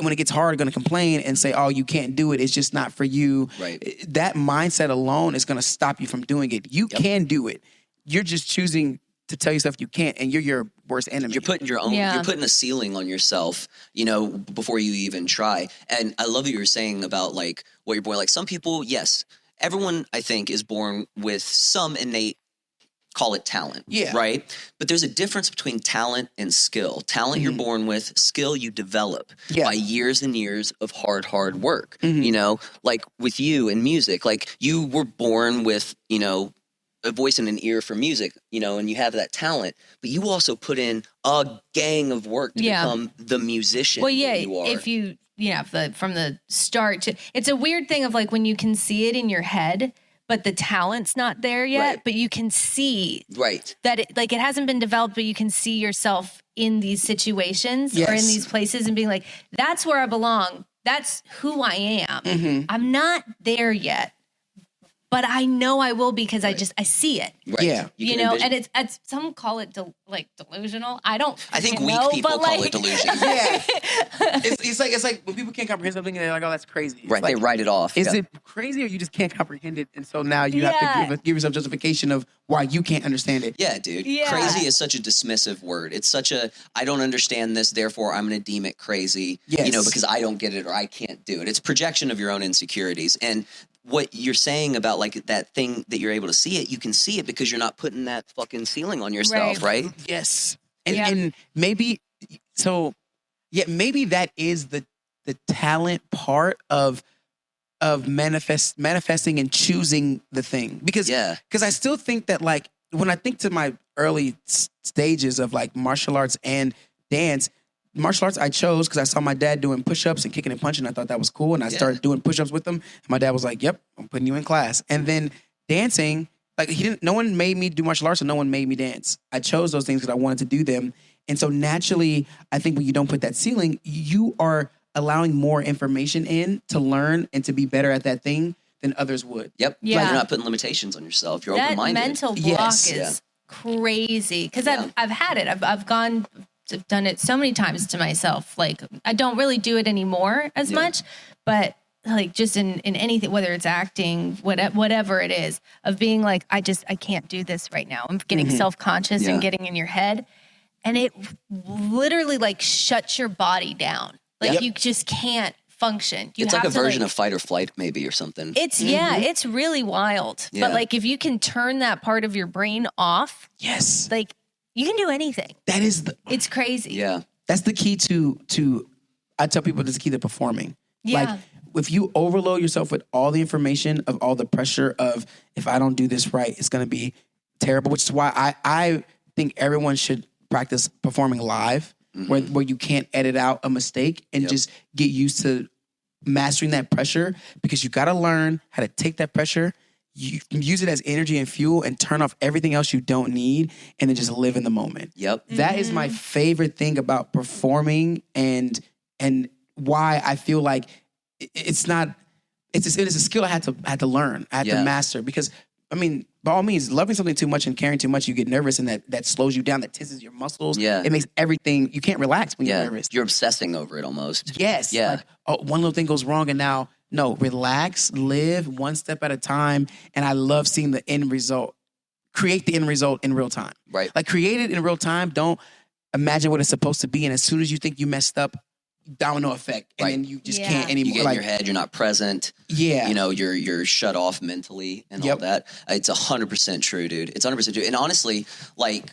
when it gets hard, going to complain and say, oh, you can't do it. It's just not for you. Right. That mindset alone is going to stop you from doing it. You can do it. You're just choosing to tell yourself you can't, and you're your worst enemy. You're putting your own, you're putting a ceiling on yourself, you know, before you even try. And I love what you were saying about like what you're born. Like some people, yes, everyone I think is born with some innate, call it talent, right? But there's a difference between talent and skill. Talent you're born with, skill you develop by years and years of hard work. You know, like with you in music, like you were born with, you know, a voice and an ear for music, you know, and you have that talent, but you also put in a gang of work to become the musician you are. If you, from the start, it's a weird thing of like when you can see it in your head, but the talent's not there yet, but you can see that it hasn't been developed, but you can see yourself in these situations or in these places and being like, that's where I belong. That's who I am. I'm not there yet, but I know I will because I see it. Right. Yeah. You know, and it's some call it delusional. I think weak people call it delusion. It's like when people can't comprehend something and they're like, oh, that's crazy. Right. Like, they write it off. Is it crazy or you just can't comprehend it? And so now you have to give yourself justification of why you can't understand it. Yeah, dude. Yeah. Crazy is such a dismissive word. It's such a, I don't understand this, therefore I'm going to deem it crazy, you know, because I don't get it or I can't do it. It's projection of your own insecurities. And what you're saying about like that thing that you're able to see it, you can see it because you're not putting that fucking ceiling on yourself, right? Yes. And maybe, maybe that is the talent part of manifesting and choosing the thing. Because I still think that like, when I think to my early stages of like martial arts and dance, martial arts I chose because I saw my dad doing push-ups and kicking and punching. I thought that was cool. And I started doing push-ups with him. And my dad was like, yep, I'm putting you in class. And then dancing, like no one made me do martial arts and no one made me dance. I chose those things because I wanted to do them. And so naturally, I think when you don't put that ceiling, you are allowing more information in to learn and to be better at that thing than others would. Yep. Yeah. Like you're not putting limitations on yourself. You're open-minded. That mental block is crazy. Because I've had it. I've done it so many times to myself. Like I don't really do it anymore as much, but like just in anything, whether it's acting, whatever it is, of being like, I can't do this right now. I'm getting self-conscious and getting in your head. And it literally like shuts your body down. Like you just can't function. It's like a version of fight or flight, maybe, or something. It's it's really wild. Yeah. But like, if you can turn that part of your brain off, Yes. like you can do anything. That is It's crazy. Yeah. that's the key to I tell people that's the key to performing. Yeah. Like if you overload yourself with all the information of all the pressure of if I don't do this right, it's gonna be terrible. Which is why I think everyone should practice performing live, where you can't edit out a mistake and just get used to mastering that pressure, because you got to learn how to take that pressure, you can use it as energy and fuel, and turn off everything else you don't need, and then just live in the moment. Yep. That is my favorite thing about performing, and why I feel like it's a skill I had to learn. I had to master, because I mean, by all means, loving something too much and caring too much, you get nervous, and that slows you down, that tenses your muscles. Yeah. It makes everything, you can't relax when you're nervous. You're obsessing over it almost. Yes. Yeah. Like, oh, one little thing goes wrong, and now, no, relax, live one step at a time. And I love seeing the end result, create the end result in real time. Right. Like, create it in real time. Don't imagine what it's supposed to be. And as soon as you think you messed up, domino effect. And then you just can't anymore. You get in your head, you're not present. Yeah. You know, you're shut off mentally and all that. It's 100% true, dude. It's 100% true. And honestly, like,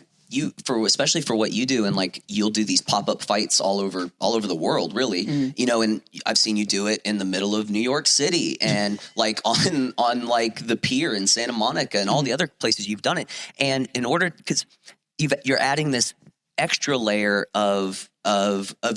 especially for what you do, and like you'll do these pop-up fights all over the world, really. You know, and I've seen you do it in the middle of New York City, and like on like the pier in Santa Monica and all the other places you've done it. And in order, because you're adding this extra layer of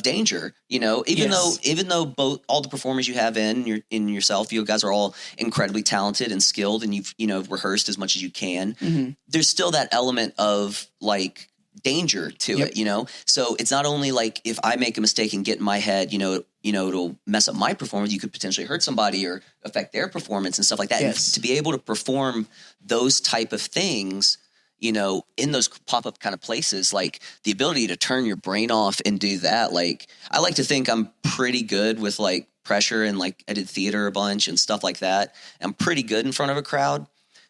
danger, you know, even though all the performers you have in yourself, you guys are all incredibly talented and skilled, and you've, you know, rehearsed as much as you can. There's still that element of like danger to it, you know? So it's not only like, if I make a mistake and get in my head, you know, it'll mess up my performance. You could potentially hurt somebody or affect their performance and stuff like that. And to be able to perform those type of things, you know, in those pop-up kind of places, like the ability to turn your brain off and do that. Like, I like to think I'm pretty good with like pressure, and like I did theater a bunch and stuff like that. I'm pretty good in front of a crowd,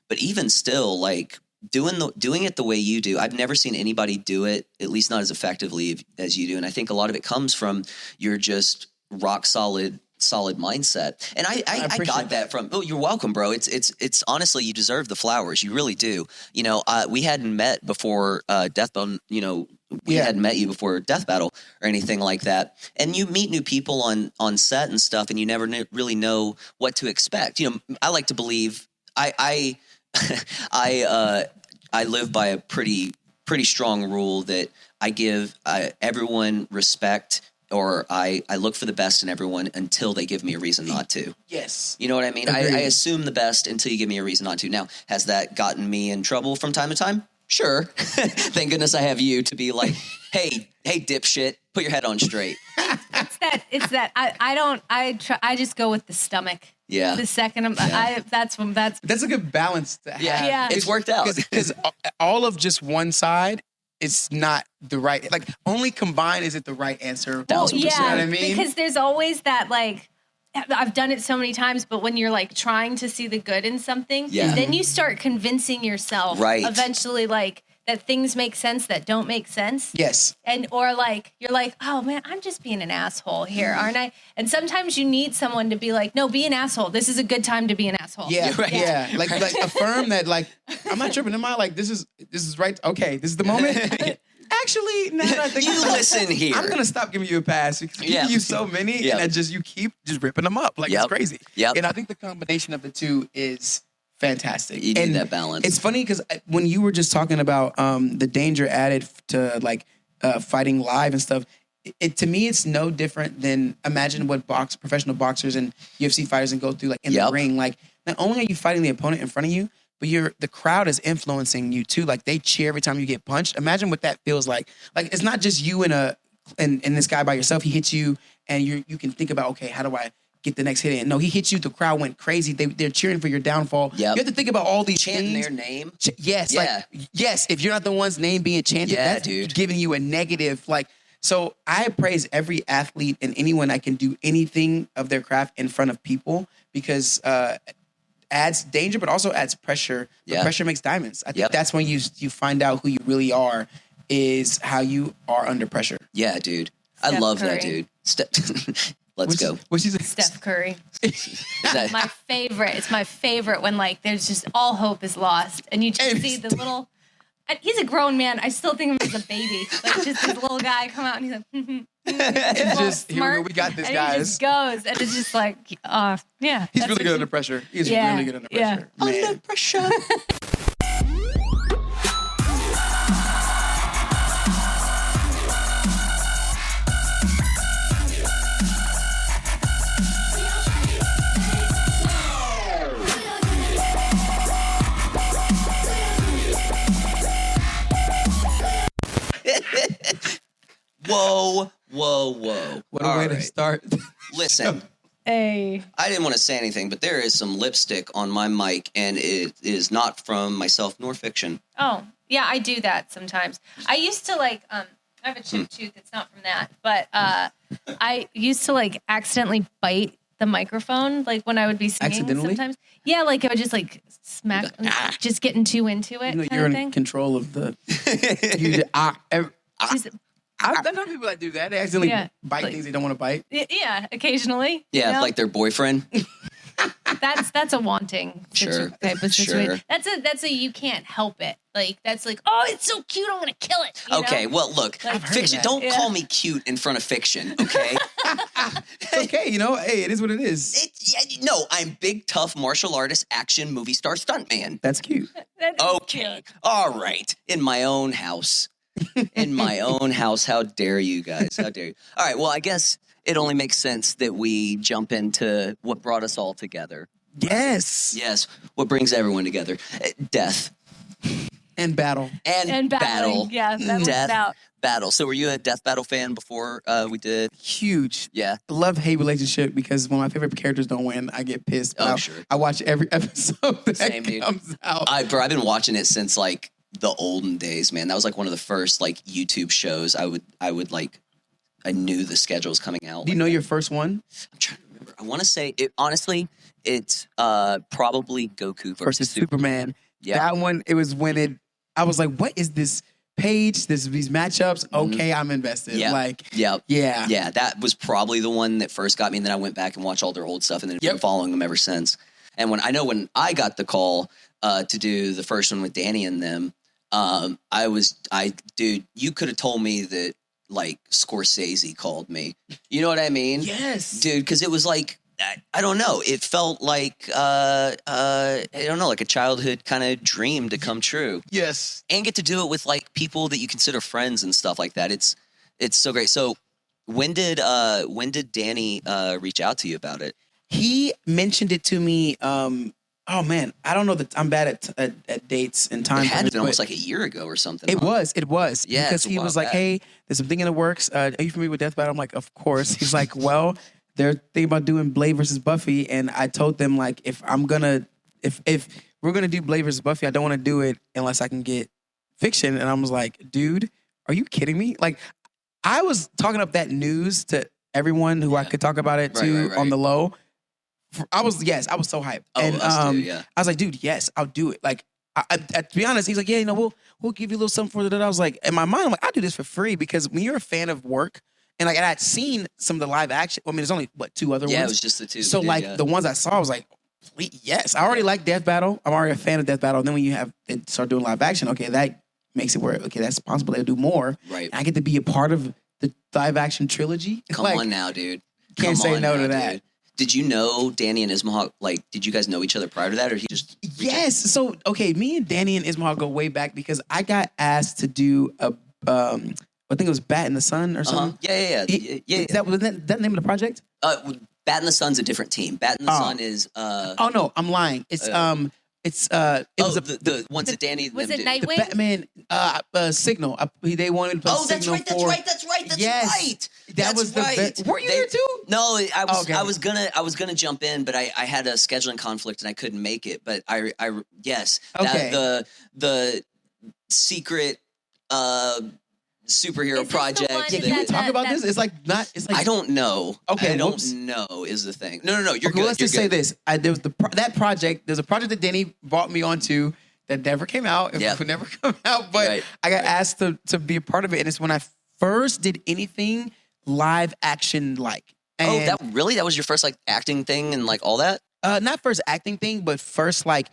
but even still, like doing it the way you do, I've never seen anybody do it, at least not as effectively as you do. And I think a lot of it comes from your just rock solid mindset. And I got that from, you're welcome, bro. It's honestly, you deserve the flowers. You really do. You know, we hadn't met before Death Battle, you know, we hadn't met you before Death Battle or anything like that. And you meet new people on set and stuff, and you never really know what to expect. You know, I like to believe I live by a pretty strong rule that I give everyone respect, or I look for the best in everyone until they give me a reason not to. Yes. You know what I mean? I assume the best until you give me a reason not to. Now, has that gotten me in trouble from time to time? Sure. Thank goodness I have you to be like, hey, dipshit, put your head on straight. It's that I just go with the stomach. Yeah. The second that's a good balance to have. Yeah. It's worked out. Because all of just one side, it's not the right, like, only combined is it the right answer. 1,000%. You know what I mean? Because there's always that, like, I've done it so many times, but when you're like trying to see the good in something, then you start convincing yourself eventually, like, that things make sense that don't make sense. Yes. Or like, you're like, oh man, I'm just being an asshole here, aren't I? And sometimes you need someone to be like, no, be an asshole. This is a good time to be an asshole. Yeah. Right. Yeah. Like affirm that, like, I'm not tripping. Am I like, this is right? Okay. This is the moment. Actually, now that I think you listen here, I'm gonna stop giving you a pass because I give you so many, and you keep just ripping them up. Like, it's crazy. And I think the combination of the two is fantastic. You need that balance. It's funny because when you were just talking about the danger added to like fighting live and stuff, to me it's no different than, imagine what professional boxers and UFC fighters go through, like, in the ring. Like, not only are you fighting the opponent in front of you, but the crowd is influencing you too. Like, they cheer every time you get punched. Imagine what that feels like. Like, it's not just you and this guy by yourself. He hits you, and you can think about, okay, how do I get the next hit in? No, he hits you. The crowd went crazy. They're cheering for your downfall. Yep. You have to think about all these chanting things. Their name. Yes, if you're not the one's name being chanted, that's giving you a negative. Like, so I praise every athlete and anyone that can do anything of their craft in front of people, because adds danger, but also adds pressure. But pressure makes diamonds. I think that's when you find out who you really are, is how you are under pressure. Yeah, dude. I love that, dude. Let's go. What's she say? Steph Curry. Is that- My favorite. It's my favorite when like there's just all hope is lost and you just see the little. And he's a grown man. I still think of him as a baby. Like just this little guy come out and he's like. It's just here we go. We got this, and guys. he just goes and it's just like, yeah. He's really good under pressure. He's really good under pressure. Man. Under pressure. Whoa. What a way to start. Listen, Hey. I didn't want to say anything, but there is some lipstick on my mic, and it is not from myself nor Fik-Shun. Oh, yeah, I do that sometimes. I used to like, I have a chipped tooth. It's not from that, but I used to like accidentally bite the microphone, like when I would be singing. Accidentally? Sometimes. Yeah, like I would just like smack, just getting too into it. You know, kind you're of in thing. control of the. I've known people that do that. They accidentally bite things they don't want to bite. Yeah, occasionally. Yeah, you know? like their boyfriend. That's a wanting Sure, type of situation. sure. That's a you can't help it. Like that's like, oh, it's so cute, I'm gonna kill it. You Okay, know? well, look, Like- I've heard Fik-Shun, that. don't Yeah. call me cute in front of Fik-Shun, okay? It's okay, you know. Hey, it is what it is. No, I'm big, tough martial artist, action, movie star, stuntman. That's cute. That's Okay, cute. all right, in my own house. In my own house. How dare you guys? How dare you? All right, well, I guess it only makes sense that we jump into what brought us all together. Yes. Yes, what brings everyone together? Death. And battle. And battle. battling. Yeah, that was Death, out. battle. So were you a Death Battle fan before we did? Huge. Yeah. Love-hate relationship because when my favorite characters don't win, I get pissed. But Oh, I, sure. I watch every episode that Same, dude. comes out. I've been watching it since like the olden days, man. That was like one of the first like YouTube shows I would like. I knew the schedule was coming out. Do you know your first one? I'm trying to remember. I want to say it. Honestly, it's probably Goku Versus Superman. Yeah. That one, it was when I was like, what is this page? These matchups? Okay, I'm invested. Yeah. Like, Yep. yeah. Yeah, that was probably the one that first got me, and then I went back and watched all their old stuff, and then been following them ever since. And when I got the call to do the first one with Danny and them, dude, you could have told me that like Scorsese called me. You know what I mean? Yes. Dude, because it was like, I don't know. It felt like, I don't know, like a childhood kind of dream to come true. Yes. And get to do it with like people that you consider friends and stuff like that. It's so great. So when did Danny reach out to you about it? He mentioned it to me. Oh man, I don't know that I'm bad at dates and time. It had to frames, been almost but like a year ago or something. It huh? was. Yeah, Because it's a he while was like, back. hey, there's something in the works. Are you familiar with Death Battle? I'm like, of course. He's like, well, they're thinking about doing Blade versus Buffy. And I told them like, if we're gonna do Blade versus Buffy, I don't want to do it unless I can get Fik-Shun. And I was like, dude, are you kidding me? Like, I was talking up that news to everyone who I could talk about it to Right. on the low. I was so hyped. Oh, and us too, yeah. I was like, dude, yes, I'll do it. Like, to be honest, he's like, yeah, we'll give you a little something for that. I was like, in my mind, I'm like, I'll do this for free because when you're a fan of work, and like, I'd seen some of the live action. I mean, there's only two other ones. Yeah, it was just the two. So we did, like yeah. the ones I saw, I was like, yes, I already like Death Battle. I'm already a fan of Death Battle. And then when you start doing live action, okay, that makes it where that's possible they'll do more. Right. And I get to be a part of the live action trilogy. Come Like, on now, dude. Can't Come say on no now, to that. dude. Did you know Danny and Ismahawk? Like, did you guys know each other prior to that, or he just? Yes. So okay, me and Danny and Ismahawk go way back because I got asked to do a I think it was Bat in the Sun or something. Yeah. Is that the name of the project? Bat in the Sun's a different team. Bat in the Sun is. Oh no, I'm lying. It's it was the ones that Danny. Was them it did. the Nightwing? Batman Signal. They wanted to play Oh, that's Signal right. That's for. right. That's right. That's Yes. right. That That's was the right. best. Were you there too? No, I was. Okay. I was gonna jump in, but I had a scheduling conflict and I couldn't make it. But I yes. Okay. The secret superhero Is this the project. one- Yeah, is can we that- talk about that- this? It's like not. It's like I don't know. Okay, I don't whoops. know is the thing. No. You're okay, good. let's You're just say good. this. There was that project. There's a project that Danny brought me onto that never came out. It Yep. would never come out. But Right. I got asked to be a part of it, and it's when I first did anything live action like. And, that was your first like acting thing and like all that? not first acting thing, but first like,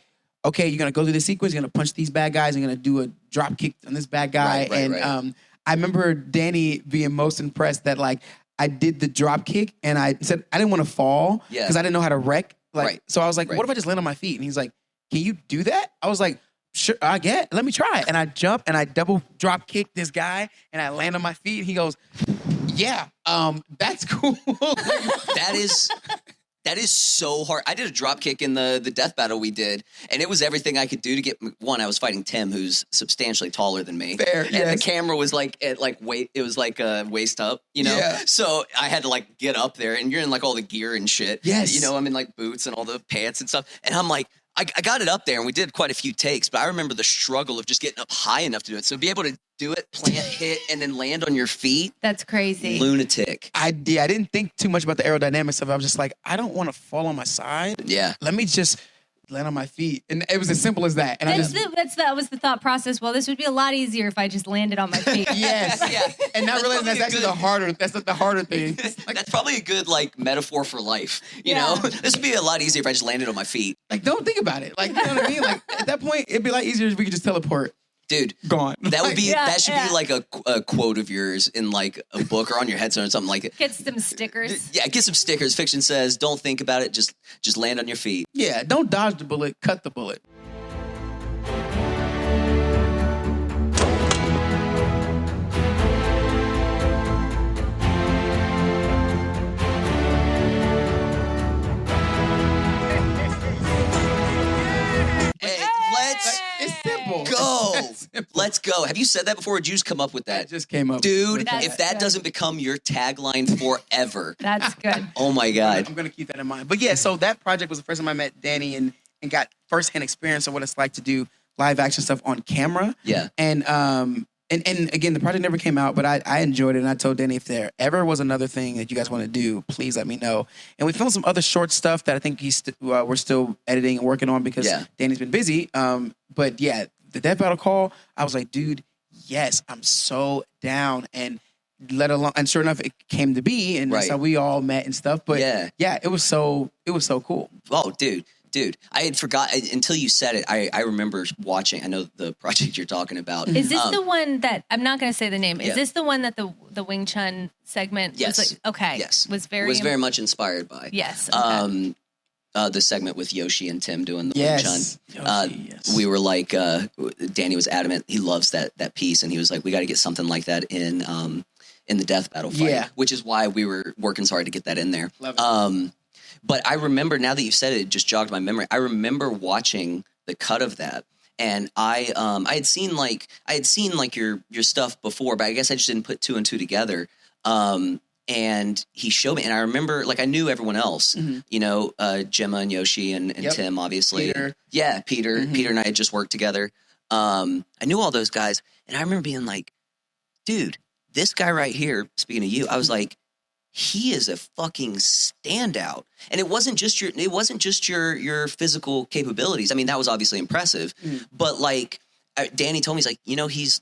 okay, you're gonna go through the sequence, you're gonna punch these bad guys, you're gonna do a drop kick on this bad guy. Right. I remember Danny being most impressed that like I did the drop kick and I said I didn't want to fall because I didn't know how to wreck. Like, so I was like, what if I just land on my feet? And he's like, can you do that? I was like, sure, I get. Let me try it. And I jump and I double drop kick this guy and I land on my feet. And he goes, yeah, that's cool. That is so hard. I did a drop kick in the death battle we did, and it was everything I could do to get one. I was fighting Tim, who's substantially taller than me. Fair, and the camera was like at like weight. It was like waist up, you know. Yeah. So I had to like get up there, and you're in like all the gear and shit. Yes. You know, I'm in like boots and all the pants and stuff, and I'm like. I got it up there, and we did quite a few takes, but I remember the struggle of just getting up high enough to do it. So be able to do it, plant, hit, and then land on your feet. That's crazy. Lunatic. I didn't think too much about the aerodynamics of it. I was just like, I don't want to fall on my side. Yeah. Let me just land on my feet. And it was as simple as that. And That was the thought process. Well, this would be a lot easier if I just landed on my feet. Yes. Yeah. And not realizing that's actually the harder thing. Like, That's probably a good like metaphor for life. You Yeah. know, this would be a lot easier if I just landed on my feet. like, don't think about it. Like, you know what I mean? Like, at that point, it'd be a lot easier if we could just teleport. Dude, Gone. that would be Yeah, that should yeah. be like a quote of yours in like a book or on your headstone or something like it. Get some stickers. Yeah, get some stickers. Fiction says, don't think about it. Just land on your feet. Yeah, don't dodge the bullet, cut the bullet. Hey, let's It's simple. go. It's simple. Let's go. Have you said that before? Or did you just come up with That that? just came up. Dude, That's if that good. doesn't become your tagline forever. That's good. Oh my God. I'm gonna keep that in mind. But yeah, so that project was the first time I met Danny and got firsthand experience of what it's like to do live action stuff on camera. Yeah. And again, the project never came out, but I enjoyed it. And I told Danny, if there ever was another thing that you guys want to do, please let me know. And we filmed some other short stuff that I think we're still editing and working on because Danny's been busy. But yeah, the Death Battle call, I was like, dude, yes, I'm so down. And and sure enough, it came to be, and that's how we all met and stuff. But yeah, it was so cool. Oh, dude, I had forgot until you said it. I remember watching. I know the project you're talking about. Is this the one that I'm not going to say the name? Is Yeah. this the one that the Wing Chun segment? Yes. Was like, okay. Yes. Was very much inspired by. Yes. Okay. The segment with Yoshi and Tim doing the Wing Yes. Chun. Yoshi, yes. We were like, Danny was adamant. He loves that piece, and he was like, we got to get something like that in the Death Battle fight. Yeah. Which is why we were working so hard to get that in there. Love it. But I remember, now that you've said it, it just jogged my memory. I remember watching the cut of that, and I had seen your stuff before, but I guess I just didn't put two and two together. And he showed me, and I remember, like, I knew everyone else, you know, Gemma and Yoshi and Tim, obviously. Peter. Yeah, Peter. Peter and I had just worked together. I knew all those guys, and I remember being like, dude, this guy right here, speaking of you, I was like, he is a fucking standout. And it wasn't just your physical capabilities. I mean, that was obviously impressive, but like Danny told me, he's like, you know, he's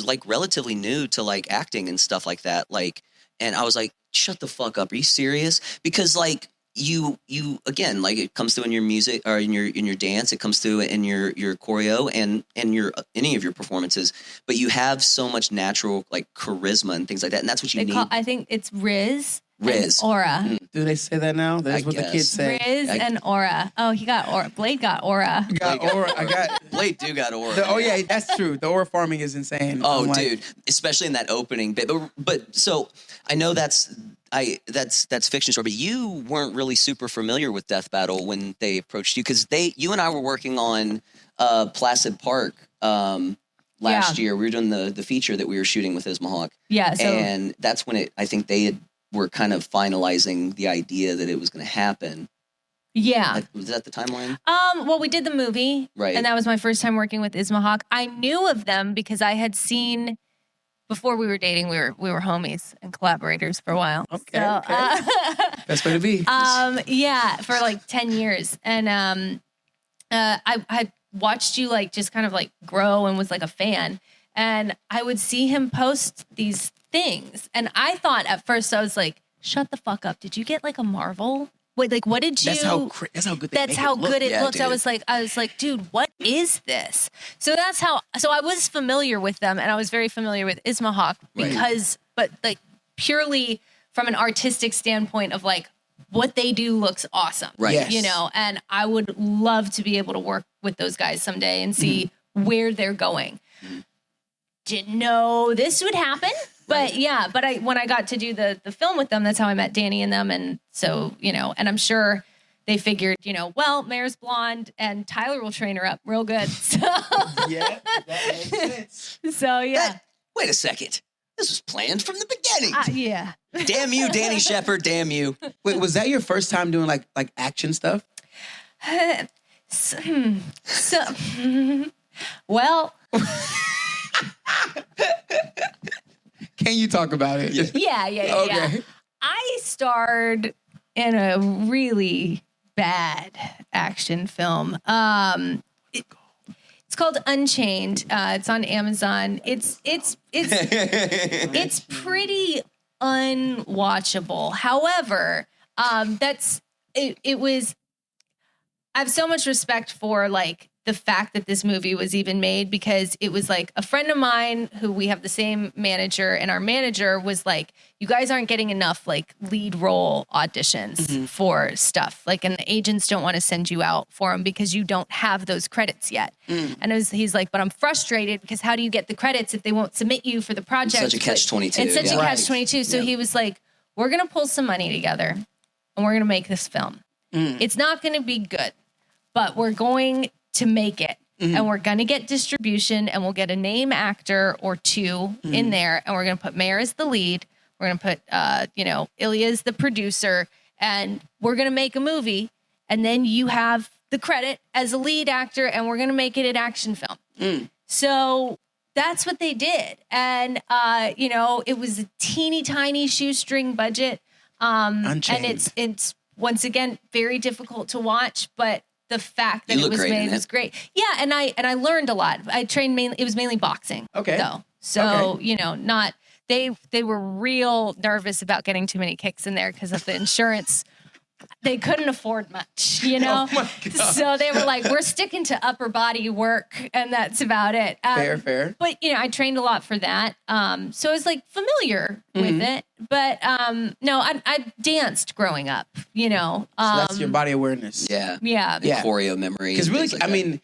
like relatively new to like acting and stuff like that. Like, and I was like, shut the fuck up. Are you serious? Because like you again, like it comes through in your music or in your dance, it comes through in your choreo and your any of your performances, but you have so much natural like charisma and things like that. And that's what you need. I think it's Riz. Riz. And Aura. Do they say that now? That's I what the guess. kids say. Riz and Aura. Oh, he got Aura. Blade got Aura. I got Blade do got aura. oh yeah, that's true. The aura farming is insane. Oh, I'm like, dude, especially in that opening bit. But so I know that's fiction story, but you weren't really super familiar with Death Battle when they approached you, because you and I were working on Placid Park last year. We were doing the feature that we were shooting with Ismahawk. Yeah. So And that's when I think they were kind of finalizing the idea that it was going to happen. yeah. Like, was that the timeline? Well, we did the movie, Right. and that was my first time working with Ismahawk. I knew of them because I had seen before we were dating. We were homies and collaborators for a while. Okay, So, okay. Best way to be. yeah, for like 10 years, and I had watched you like just kind of like grow and was like a fan, and I would see him post these things, and I thought at first I was like, shut the fuck up. Did you get like a Marvel? Wait, like what did you? That's how good. That's how good it looked. Dude. I was like, dude, what is this? So that's how. So I was familiar with them, and I was very familiar with Ismahawk because, but like purely from an artistic standpoint of like what they do looks awesome, right? Yes. You know, and I would love to be able to work with those guys someday and see where they're going. Didn't know this would happen. But when I got to do the film with them, that's how I met Danny and them. And so, you know, and I'm sure they figured, you know, well, Mair's blonde and Tyler will train her up real good. So Yeah, that makes sense. So yeah. Wait a second. This was planned from the beginning. Yeah. Damn you, Danny Shepard. Damn you. Wait, was that your first time doing like action stuff? Well, Can you talk about it? yeah. Okay. I starred in a really bad action film. It's called Unchained. It's on Amazon. It's pretty unwatchable. However, it was. I have so much respect for like the fact that this movie was even made because it was like a friend of mine who we have the same manager, and our manager was like, you guys aren't getting enough like lead role auditions for stuff. Like, and the agents don't want to send you out for them because you don't have those credits yet. And he's like, but I'm frustrated because how do you get the credits if they won't submit you for the project? It's such a catch-22. It's such a Right. catch-22. So he was like, we're going to pull some money together and we're going to make this film. It's not going to be good, but we're going to make it. And we're going to get distribution, and we'll get a name actor or two in there. And we're going to put Mair as the lead. We're going to put, Ilya as the producer, and we're going to make a movie. And then you have the credit as a lead actor, and we're going to make it an action film. So that's what they did. And, it was a teeny tiny shoestring budget. Unchained. And it's once again, very difficult to watch, but the fact that it was made was great. Yeah, and I learned a lot. I trained it was mainly boxing. Okay. Though. So, not they were real nervous about getting too many kicks in there because of the insurance. They couldn't afford much, Oh my God. So they were like, we're sticking to upper body work, and that's about it. Fair. But, I trained a lot for that. So I was like familiar with it. But no, I danced growing up, So that's your body awareness. Yeah. Yeah. Yeah. Choreo memory. Because really, things like I that. mean,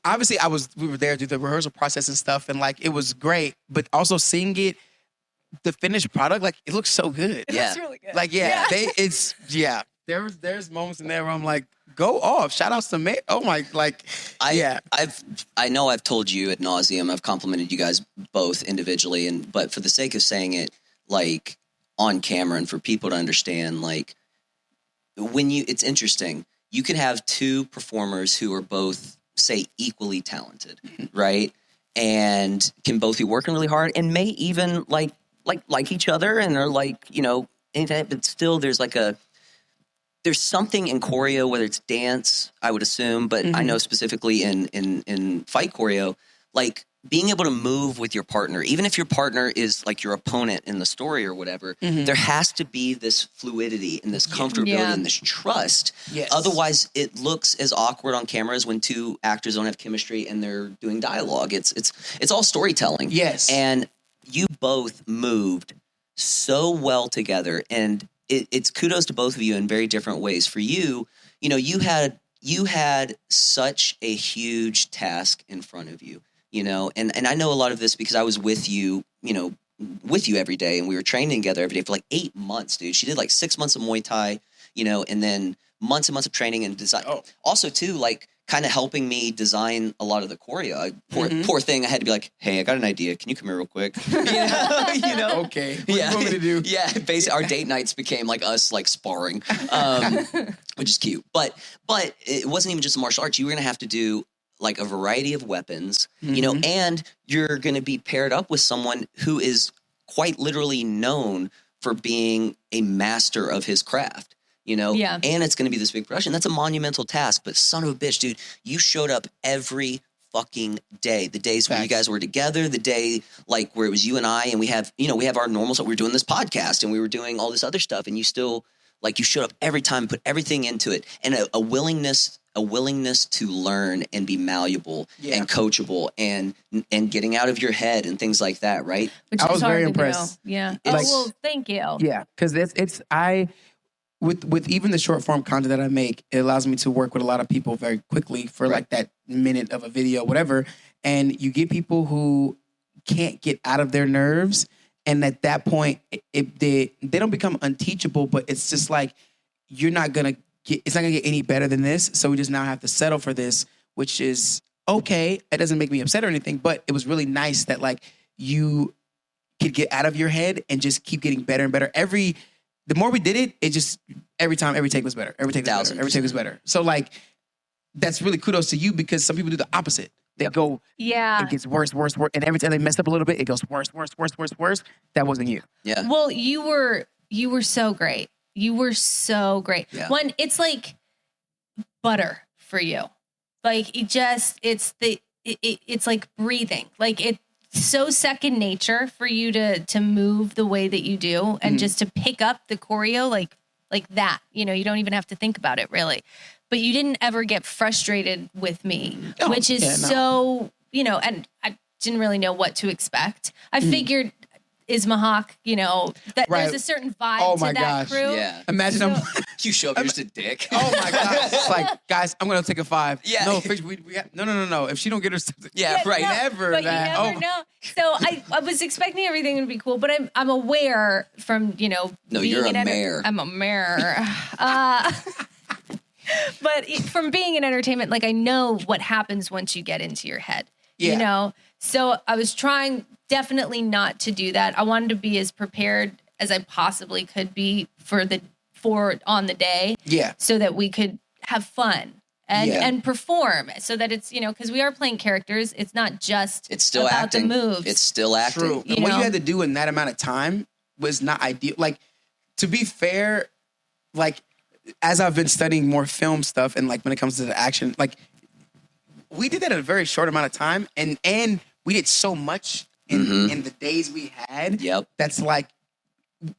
obviously we were there through the rehearsal process and stuff, and like it was great, but also seeing it, the finished product, like it looks so good. Yeah. It's really good. Like, there's moments in there where I'm like, go off. Shout outs to Mair. Oh my, like, I know I've told you ad nauseum. I've complimented you guys both individually, but for the sake of saying it, like on camera and for people to understand, like it's interesting. You can have two performers who are both, say, equally talented, right? And can both be working really hard and may even like each other and are like, anything, but still there's something in choreo, whether it's dance, I would assume, but I know specifically in fight choreo, like being able to move with your partner, even if your partner is like your opponent in the story or whatever, there has to be this fluidity and this comfortability and this trust. Yes. Otherwise, it looks as awkward on camera as when two actors don't have chemistry and they're doing dialogue. It's all storytelling. Yes. And you both moved so well together, and it's kudos to both of you in very different ways. For you, you had such a huge task in front of you, and I know a lot of this because I was with you, every day, and we were training together every day for like 8 months, dude. She did like 6 months of Muay Thai, and then months and months of training and design. Oh. Also, too, like kind of helping me design a lot of the choreo. Poor thing. I had to be like, hey, I got an idea. Can you come here real quick? Okay. What do you want me to do? Yeah, basically our date nights became like us like sparring, which is cute. But it wasn't even just martial arts. You were going to have to do like a variety of weapons, and you're going to be paired up with someone who is quite literally known for being a master of his craft. And it's going to be this big production. That's a monumental task, but son of a bitch, dude, you showed up every fucking day. The days where you Facts. guys were together, the day like where it was you and I, and we have our normal stuff. We were doing this podcast and we were doing all this other stuff, and you still like you showed up every time, put everything into it, and a willingness to learn and be malleable and coachable and getting out of your head and things like that, right? Which I is was hard very to impressed. do. Yeah. It's- Well, thank you. Yeah, because with even the short form content that I make, it allows me to work with a lot of people very quickly for like that minute of a video, whatever. And you get people who can't get out of their nerves, and at that point, they don't become unteachable, but it's just like it's not gonna get any better than this. So we just now have to settle for this, which is okay. It doesn't make me upset or anything, but it was really nice that like you could get out of your head and just keep getting better and better. The more we did it, it just every take was better. Every take was better. Every take was better. So like that's really kudos to you, because some people do the opposite. They go, it gets worse, and every time they mess up a little bit, it goes worse. That wasn't you. Yeah. Well, you were so great. You were so great. Yeah. One, it's like butter for you. Like it's like breathing. Like it's so second nature for you to move the way that you do, and just to pick up the choreo like that. You know, you don't even have to think about it really. But you didn't ever get frustrated with me, which is so, you know, and I didn't really know what to expect. I figured Ismahawk, you know, that there's a certain vibe to that crew. Yeah. Imagine You show up, you're just a dick. Oh my God. It's like, guys, I'm going to take a 5. Yeah. No, no. If she don't get her something. Yeah, right. Never But that. you never know. So I was expecting everything to be cool, but I'm aware from, you know. No, you're a mayor. I'm a mayor. But from being in entertainment, like I know what happens once you get into your head, you know? So I was trying definitely not to do that. I wanted to be as prepared as I possibly could be for on the day. Yeah. So that we could have fun and perform, so that it's, you know, because we are playing characters. It's not just It's still about acting. the moves. It's still acting. True. You And what know? you had to do in that amount of time was not ideal. Like, to be fair, like, as I've been studying more film stuff, and like when it comes to the action, like we did that in a very short amount of time, and we did so much in the days we had. Yep. That's like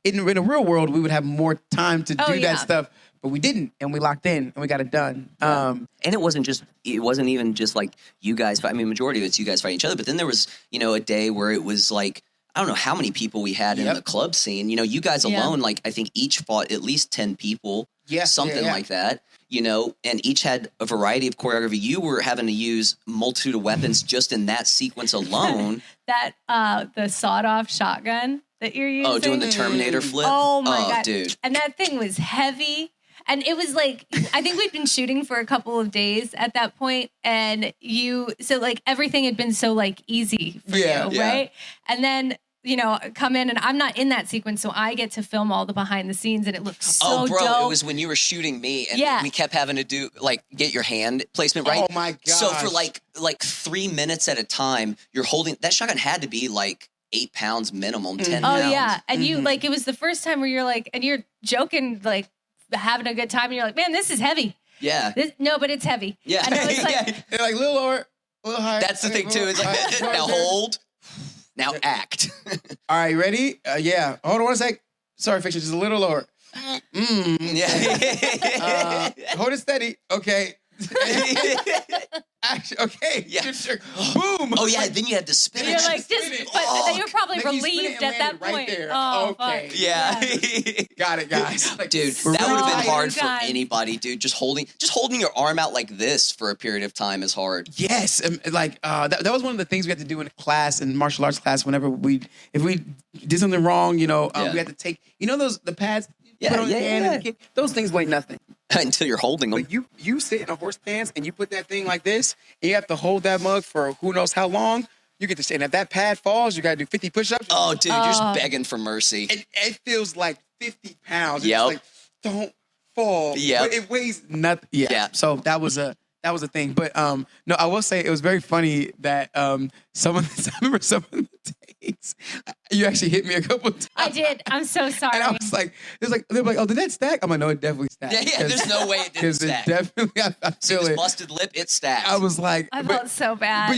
in the real world, we would have more time to do that stuff, but we didn't, and we locked in and we got it done. And it wasn't even just like you guys fight. I mean, majority of it's you guys fighting each other, but then there was, you know, a day where it was like, I don't know how many people we had in the club scene. You know, you guys alone, like I think each fought at least 10 people. Something like that, you know, and each had a variety of choreography. You were having to use multitude of weapons just in that sequence alone. That the sawed-off shotgun that you're using. Oh, doing the Terminator flip? Oh my God. Dude. And that thing was heavy. And it was like, I think we'd been shooting for a couple of days at that point, and so like everything had been so like easy for you, right? And then, you know, come in, and I'm not in that sequence, so I get to film all the behind the scenes, and it looks so dope. It was when you were shooting me, and we kept having to do like get your hand placement right. Oh my God! So for like 3 minutes at a time, you're holding that shotgun had to be like 8 pounds minimum, 10 pounds. Oh yeah, and you like it was the first time where you're like, and you're joking, like having a good time, and you're like, man, this is heavy. Yeah. But it's heavy. Yeah. I know, it's like, They're like a little lower, a little higher. That's the thing too. It's like now hold. Now act. All right, ready? Yeah. Hold on one sec. Sorry, Fik-Shun, just a little lower. Yeah. Hold it steady. Okay. Action. Okay. Yeah. Boom. Oh yeah. Then you had to spin you're it. like spin this, it. but Oh, you're probably like you spin it relieved and at that land it right point. there. Oh, Okay. fuck. Yeah. Got it, guys. Like, Dude, for that real. would have been hard for God. anybody, dude. Just holding your arm out like this for a period of time is hard. Yes, like that was one of the things we had to do in class, in martial arts class. Whenever if we did something wrong, you know, we had to take, you know, the pads. You put on your hand and the kick, those things weigh nothing. Until you're holding them. But you sit in a horse pants and you put that thing like this, and you have to hold that mug for who knows how long. You get to say, and if that pad falls, you got to do 50 push-ups. Oh, dude, you're just begging for mercy. It feels like 50 pounds. Yep. It's like, don't fall. Yep. But it weighs nothing. Yeah. So that was a thing. But no, I will say it was very funny that I remember some of the takes. You actually hit me a couple times. I did. I'm so sorry. And I was like, they were like, oh, did that stack? I'm like, no, it definitely stacked. Yeah, there's no way it didn't stack. Because it definitely, I See feel this it. busted lip, it stacked. I was like, I felt so bad.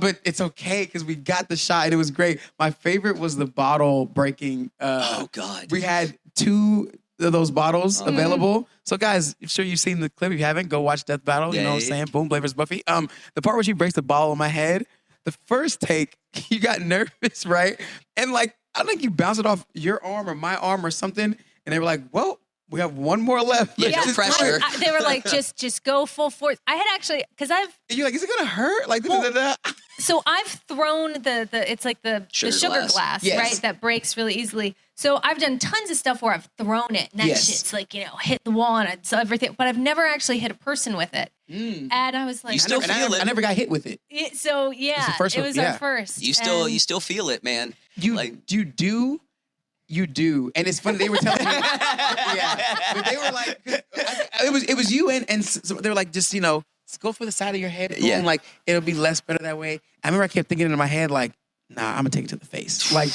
but it's okay because we got the shot and it was great. My favorite was the bottle breaking. Oh God. We had 2 of those bottles available. So guys, I'm sure you've seen the clip. If you haven't, go watch Death Battle. You know what I'm saying? Boom, Blade vs. Buffy. The part where she breaks the bottle on my head, the first take, you got nervous, right? And like, I think you bounced it off your arm or my arm or something. And they were like, well, we have one more left. Yeah, no pressure. They were like, just go full force. I had actually, because And you're like, is it gonna hurt? Like, so I've thrown the it's like the sugar glass, Yes. right? That breaks really easily. So I've done tons of stuff where I've thrown it and that shit's like, hit the wall and it's everything. But I've never actually hit a person with it. And I was like, You still feel it. I never got hit with it. So yeah, it was our first. You still feel it, man. You do, and it's funny. They were telling me, but they were like, it was you, and so they were like, just go for the side of your head, and like it'll be less better that way. I remember I kept thinking in my head like, nah, I'm gonna take it to the face, like,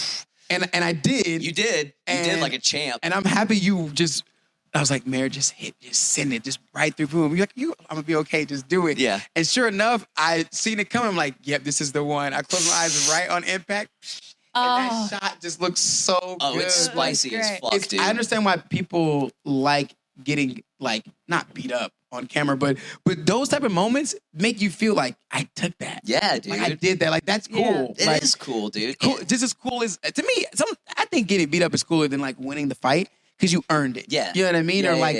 and I did. You did like a champ, and I'm happy you just. I was like, Mair, just send it, just right through. Boom. You're like, I'm gonna be okay. Just do it. Yeah. And sure enough, I seen it coming. I'm like, yep, this is the one. I closed my eyes right on impact. And that shot just looks so good. Oh, it's spicy as fuck, dude. I understand why people like getting not beat up on camera, but those type of moments make you feel like I took that. Yeah, dude. Like I did that. Like that's cool. It like, is cool, dude. Cool. Just as cool as to me. I think getting beat up is cooler than like winning the fight because you earned it. Yeah. You know what I mean? Yeah, or like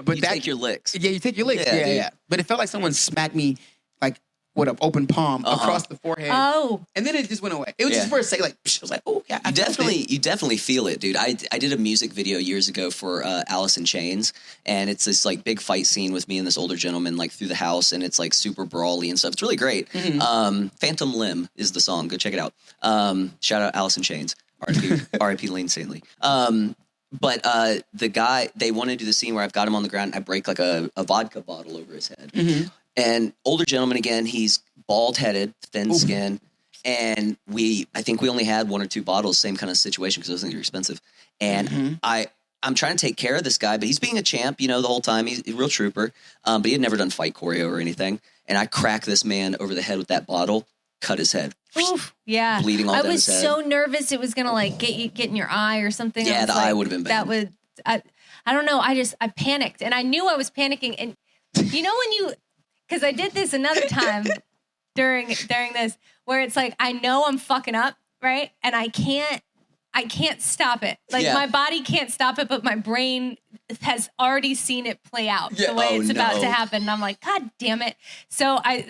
but you that take your licks. Yeah, you take your licks. Yeah. But it felt like someone smacked me like with an open palm across the forehead. Oh. And then it just went away. It was just for a second, like, psh, I was like, oh, yeah. You definitely feel it, dude. I did a music video years ago for Alice in Chains, and it's this like big fight scene with me and this older gentleman like through the house, and it's like super brawly and stuff. It's really great. Phantom Limb is the song. Go check it out. Shout out Alice in Chains. R.I.P. Lane Stanley. But the guy, they want to do the scene where I've got him on the ground and I break like a vodka bottle over his head. And older gentleman again, he's bald-headed, thin skin, and I think we only had 1 or 2 bottles, same kind of situation because those things are expensive. And I'm trying to take care of this guy, but he's being a champ, the whole time. He's a real trooper, but he had never done fight choreo or anything. And I crack this man over the head with that bottle, cut his head. Oof, yeah. Bleeding all down his head. I was so nervous it was gonna like get in your eye or something. Yeah, the eye would have been bad. I don't know. I panicked and I knew I was panicking. And because I did this another time during this where it's like I know I'm fucking up, right? And I can't stop it. Like my body can't stop it, but my brain has already seen it play out the way it's about to happen. And I'm like, God damn it. So I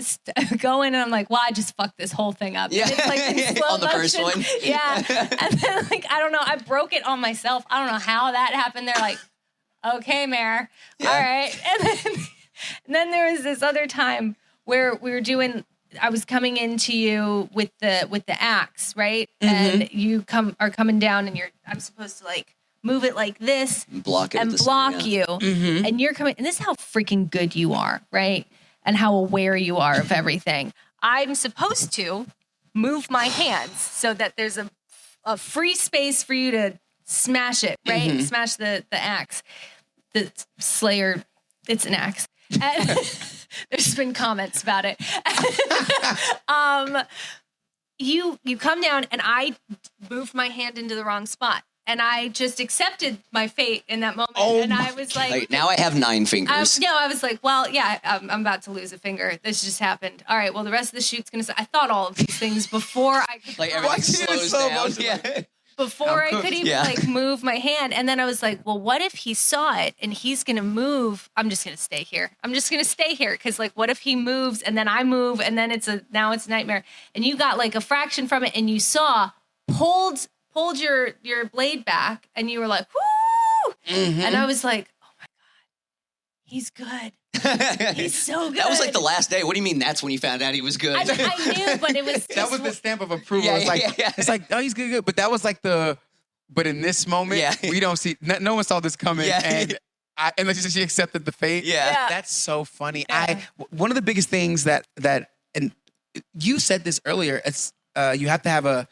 go in and I'm like, well, I just fucked this whole thing up. Yeah. And it's like in slow on the motion. first one. Yeah. And then I don't know. I broke it on myself. I don't know how that happened. They're like, okay, Mair. Yeah. All right. And then there was this other time where we were I was coming into you with the axe, right? And you are coming down and I'm supposed to like move it like this block it and block you. And you're coming, and this is how freaking good you are, right? And how aware you are of everything. I'm supposed to move my hands so that there's a free space for you to smash it, right? Smash the axe. The Slayer, it's an axe. And there's been comments about it. You come down and I moved my hand into the wrong spot. And I just accepted my fate in that moment. And I was like, now I have 9 fingers. I was like, well, yeah, I'm about to lose a finger. This just happened. All right, well, the rest of the shoot's going to... I thought all of these things before I could... Like everything slows down. Yeah. Before I could even move my hand. And then I was like, well, what if he saw it and he's going to move? I'm just going to stay here. Because like, what if he moves and then I move and then now it's a nightmare. And you got like a fraction from it and you saw pulled your blade back and you were like, whoo! And I was like, oh my God, he's good. He's so good. That was like the last day. What do you mean that's when you found out he was good? I knew, but it was just... That was the stamp of approval. It's like, oh, he's good. But that was like but in this moment, we don't see, no one saw this coming. And unless she accepted the fate. Yeah. That's so funny. One of the biggest things that and you said this earlier, it's you have to have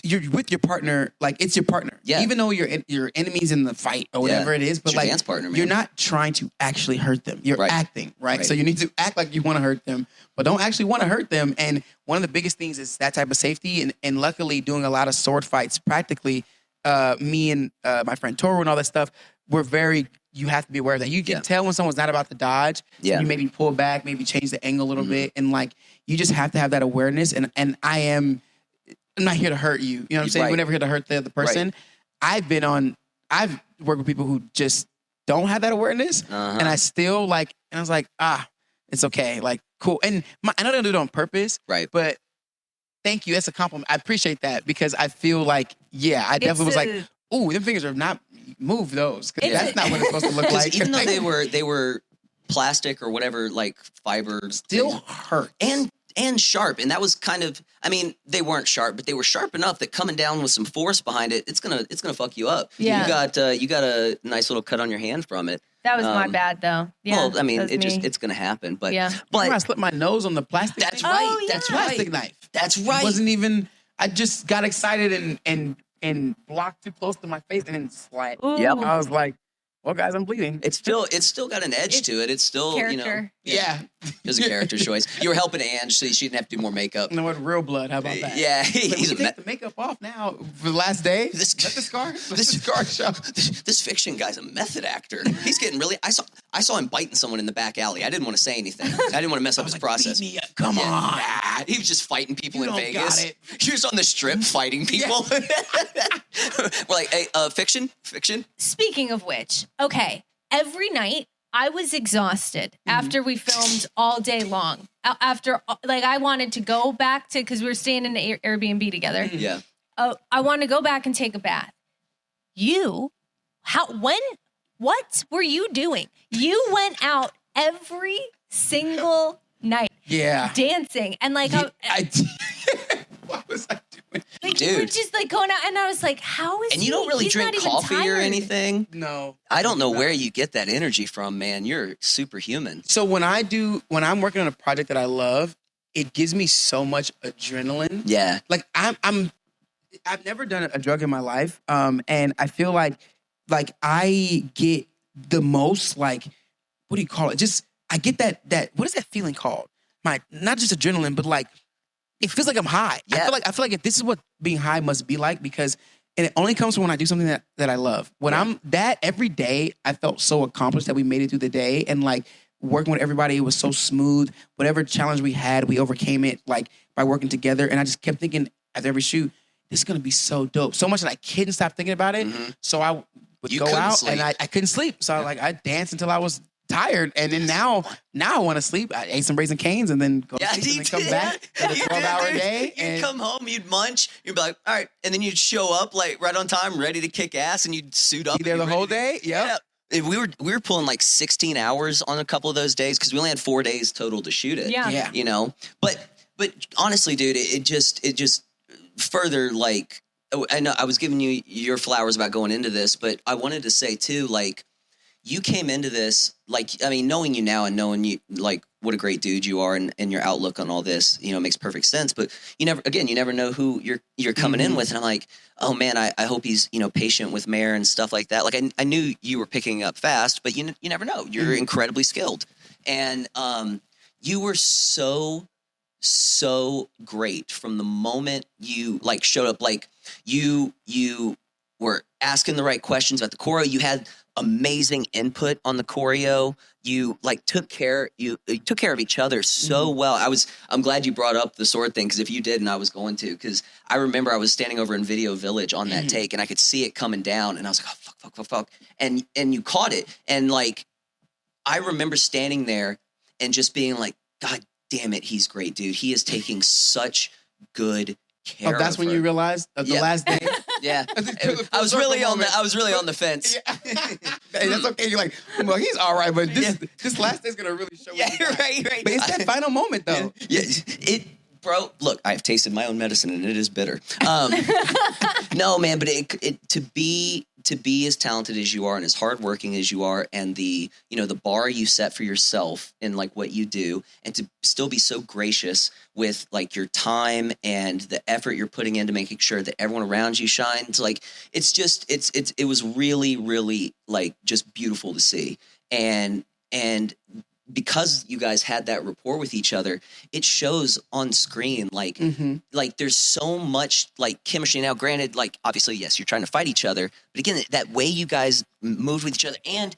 you're with your partner, like it's your partner. Yeah. Even though you're enemies in the fight or whatever it is, but It's your like dance partner, man. you're not trying to actually hurt them. You're acting, right? So you need to act like you want to hurt them, but don't actually want to hurt them. And one of the biggest things is that type of safety. And luckily, doing a lot of sword fights, practically, me and my friend Toru and all that stuff, you have to be aware of that. You can tell when someone's not about to dodge. Yeah. You maybe pull back, maybe change the angle a little bit, and like you just have to have that awareness. And I'm not here to hurt you. You know what I'm saying? We're never here to hurt the other person. I've worked with people who just don't have that awareness. And I still and I was like, it's okay. Like, cool. And I know they don't do it on purpose. Right. But thank you. That's a compliment. I appreciate that because I feel like, I definitely was like, ooh, them fingers are not, move those. Because that's not what it's supposed to look like. Even though they were plastic or whatever, like fiber. Still hurt. And sharp. And that was kind of, I mean, they weren't sharp, but they were sharp enough that coming down with some force behind it, it's gonna fuck you up. Yeah. You got a nice little cut on your hand from it. That was my bad though. Yeah. Well, I mean, it's gonna happen. But I slipped my nose on the plastic. That's right. Oh, That's plastic knife. That's right. It wasn't even. I just got excited and blocked too close to my face and then slide. Yep. I was like, well, guys, I'm bleeding. It's still got an edge to it. It's still, character. It was a character choice. You were helping Ange so she didn't have to do more makeup. You know what? Real blood. How about that? Yeah. He's take the makeup off now for the last day. Let the scar. Let the scar show. This Fik-Shun guy's a method actor. He's getting really. I saw him biting someone in the back alley. I didn't want to say anything. I didn't want to mess up his process. Beat me up. Come on. He was just fighting people You in don't Vegas. got it. He was on the strip fighting people. We're like, hey, Fik-Shun. Speaking of which, okay, every night I was exhausted after we filmed all day long. After, I wanted to go back to, because we were staying in an Airbnb together. Yeah. I wanted to go back and take a bath. What were you doing? You went out every single night. Yeah. Dancing. And what was I doing? Dude. You were just going out, and I was like, how is And you don't really drink coffee or anything? No. I don't know where you get that energy from, man. You're superhuman. So when I'm working on a project that I love, it gives me so much adrenaline. Yeah. Like I've never done a drug in my life. And I feel like I get the most, what do you call it? I get that what is that feeling called? Not just adrenaline, but it feels like I'm high. Yeah. I feel like if this is what being high must be like, because and it only comes from when I do something that I love. When I'm every day, I felt so accomplished that we made it through the day, and working with everybody, it was so smooth. Whatever challenge we had, we overcame it by working together. And I just kept thinking after every shoot, this is gonna be so dope. So much that I couldn't stop thinking about it. Mm-hmm. So I would go out sleep. And I couldn't sleep. So I danced until I was tired, and then now I want to sleep. I ate some Raisin Canes and then go to sleep and then come back. A 12-hour day. You'd come home, you'd munch, you'd be like, all right, and then you'd show up right on time, ready to kick ass, and you'd suit up. Be there the whole day. Yep. Yeah. We were pulling 16 hours on a couple of those days because we only had 4 days total to shoot it. Yeah. You know, but honestly, dude, it just further I know I was giving you your flowers about going into this, but I wanted to say too, you came into this, knowing you now and knowing you, what a great dude you are and your outlook on all this, makes perfect sense. But you never know who you're coming in with. And I'm like, oh man, I hope he's, patient with Mair and stuff like that. I knew you were picking up fast, but you never know. You're incredibly skilled. And you were so great from the moment you showed up. You were asking the right questions about the choreo. You had amazing input on the choreo. You took care of each other so well. I'm glad you brought up the sword thing, because if you didn't, I was going to, because I remember I was standing over in Video Village on that take, and I could see it coming down, and I was like, oh, fuck. And you caught it. And I remember standing there and just being like, God damn it, he's great, dude. He is taking such good care. That's when you realized the last day. Yeah, I was really on the fence. Yeah. Hey, that's okay. You're like, well, he's all right, but this last day's gonna really show. Yeah, right. But it's that final moment, though. Yeah, bro. Look, I've tasted my own medicine, and it is bitter. No, man, but to be to be as talented as you are and as hardworking as you are, and the bar you set for yourself in like what you do, and to still be so gracious with like your time and the effort you're putting into making sure that everyone around you shines. Like it was really, really like just beautiful to see. And because you guys had that rapport with each other, it shows on screen. Like, like there's so much like chemistry. Now, granted, like obviously, yes, you're trying to fight each other, but again, that way you guys moved with each other, and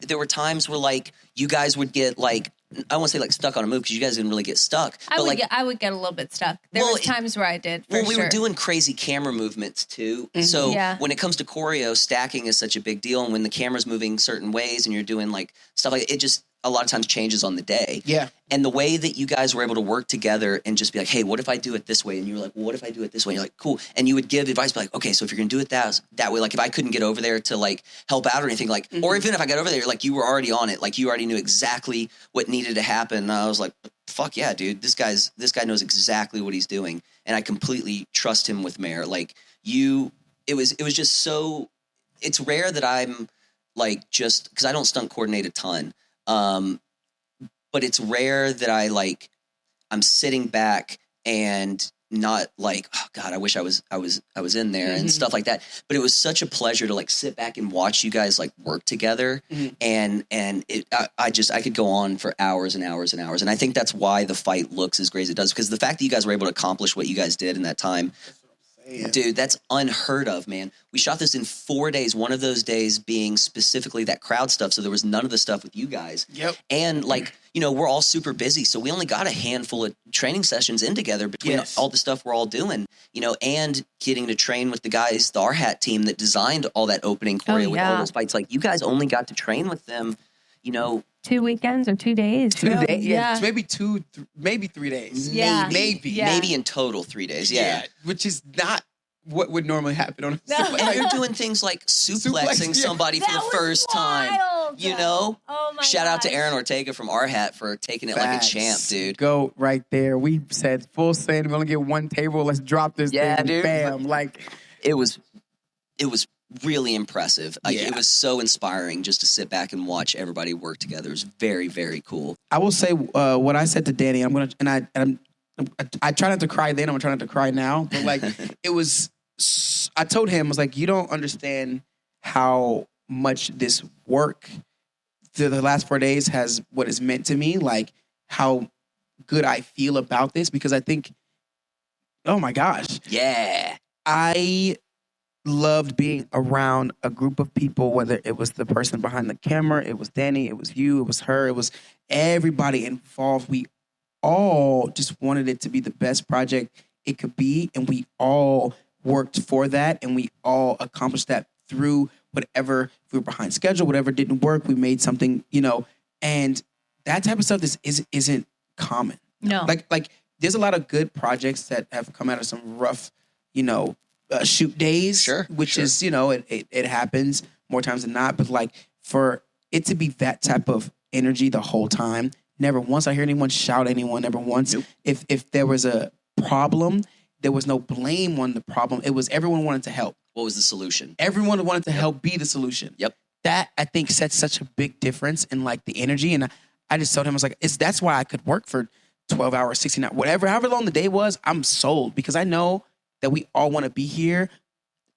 there were times where like you guys would get like, I won't say like stuck on a move because you guys didn't really get stuck. I would get a little bit stuck. There was times where I did. We were doing crazy camera movements too. So when it comes to choreo, stacking is such a big deal, and when the camera's moving certain ways and you're doing like stuff like it, just a lot of times changes on the day. Yeah. And the way that you guys were able to work together and just be like, hey, what if I do it this way? And you were like, well, what if I do it this way? And you're like, cool. And you would give advice, be like, okay, so if you're going to do it that way, like if I couldn't get over there to like help out or anything, like, or even if I got over there, like you were already on it. Like you already knew exactly what needed to happen. And I was like, fuck yeah, dude, this guy knows exactly what he's doing. And I completely trust him with Mair. Like it was just so, it's rare that I'm like, just cause I don't stunt coordinate a ton. But it's rare that I'm sitting back and not like, oh God, I wish I was in there and stuff like that. But it was such a pleasure to like sit back and watch you guys like work together. And I could go on for hours and hours and hours. And I think that's why the fight looks as great as it does, because the fact that you guys were able to accomplish what you guys did in that time, dude, that's unheard of, man. We shot this in 4 days, one of those days being specifically that crowd stuff. So there was none of the stuff with you guys. Yep. And like, we're all super busy. So we only got a handful of training sessions in together between all the stuff we're all doing, and getting to train with the guys, the RHAT team that designed all that opening choreo with all those fights. Like you guys only got to train with them, 2 weekends or 2 days. 2 days, yeah. Maybe 3 days. Yeah, maybe in total 3 days. Yeah, which is not what would normally happen on a and you're doing things like suplexing somebody for the first time. Oh my Shout out to Aaron Ortega from RHAT for taking it like a champ, dude. Go right there. We said full send. We only get one table. Let's drop this thing. Dude. Bam. Like it was really impressive. Like it was so inspiring just to sit back and watch everybody work together. It was very, very cool. I will say what I said to Danny. I try not to cry then. I'm gonna try not to cry now. But like it was. I told him, I was like, you don't understand how much this work through the last 4 days has what it's meant to me, like how good I feel about this, because I think, oh my gosh. Yeah. I loved being around a group of people, whether it was the person behind the camera, it was Danny, it was you, it was her, it was everybody involved. We all just wanted it to be the best project it could be, and we all worked for that, and we all accomplished that through whatever, if we were behind schedule, whatever didn't work, we made something, and that type of stuff isn't common. No. Like there's a lot of good projects that have come out of some rough, shoot days, which is, it happens more times than not, but like for it to be that type of energy the whole time, never once I hear anyone shout at anyone, never once. Nope. If there was a problem, there was no blame on the problem. It was everyone wanted to help. What was the solution? Everyone wanted to help be the solution. Yep. That, I think, sets such a big difference in, like, the energy. And I just told him, I was like, that's why I could work for 12 hours, 16 hours, however long the day was, I'm sold. Because I know that we all want to be here.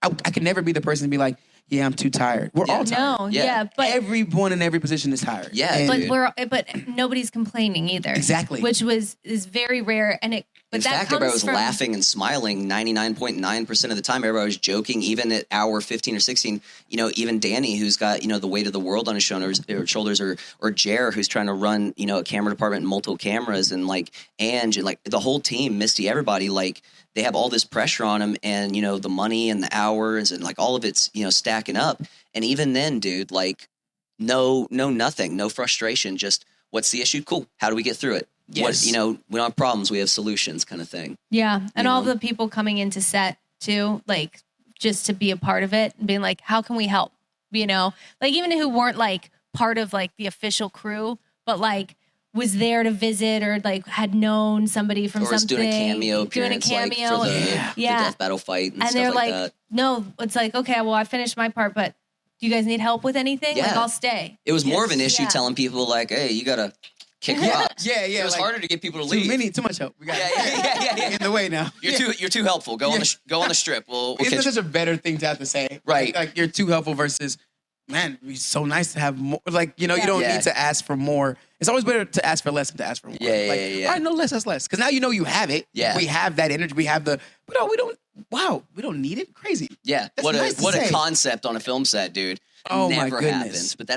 I can never be the person to be like, yeah, I'm too tired. We're all tired. No, but everyone in every position is tired. Yeah, but nobody's complaining either. Exactly, which is very rare. And in fact, everybody was laughing and smiling 99.9% of the time. Everybody was joking, even at hour 15 or 16. Even Danny, who's got the weight of the world on his shoulders, or Jer, who's trying to run a camera department and multiple cameras, and like Ange and like the whole team, Misty, everybody like. They have all this pressure on them, and the money and the hours and like all of it's stacking up. And even then, dude, like nothing, no frustration. Just what's the issue? Cool. How do we get through it? Yes. We don't have problems. We have solutions, kind of thing. Yeah, and all the people coming into set too, like just to be a part of it and being like, how can we help? Like even who weren't like part of like the official crew, but like was there to visit or like had known somebody from or something. doing a cameo appearance, like, for the death battle fight and stuff they're like that. No, it's like, okay, well, I finished my part, but do you guys need help with anything? Yeah. Like, I'll stay. It was more of an issue telling people like, hey, you gotta kick rocks. Yeah. It was like, harder to get people to leave. Too much help. We got Yeah. in the way now. You're too helpful. Go on the strip. We'll It's catch such a better thing to have to say. Right. Like you're too helpful versus, man, it'd be so nice to have more. Like, you don't need to ask for more. It's always better to ask for less than to ask for more. Yeah. All right, no less, that's less. Because now you have it. Yeah. We have that energy. We have but no, we don't need it. Crazy. Yeah. That's What nice to a say. concept on a film set, dude. Oh, my Never goodness. happens. But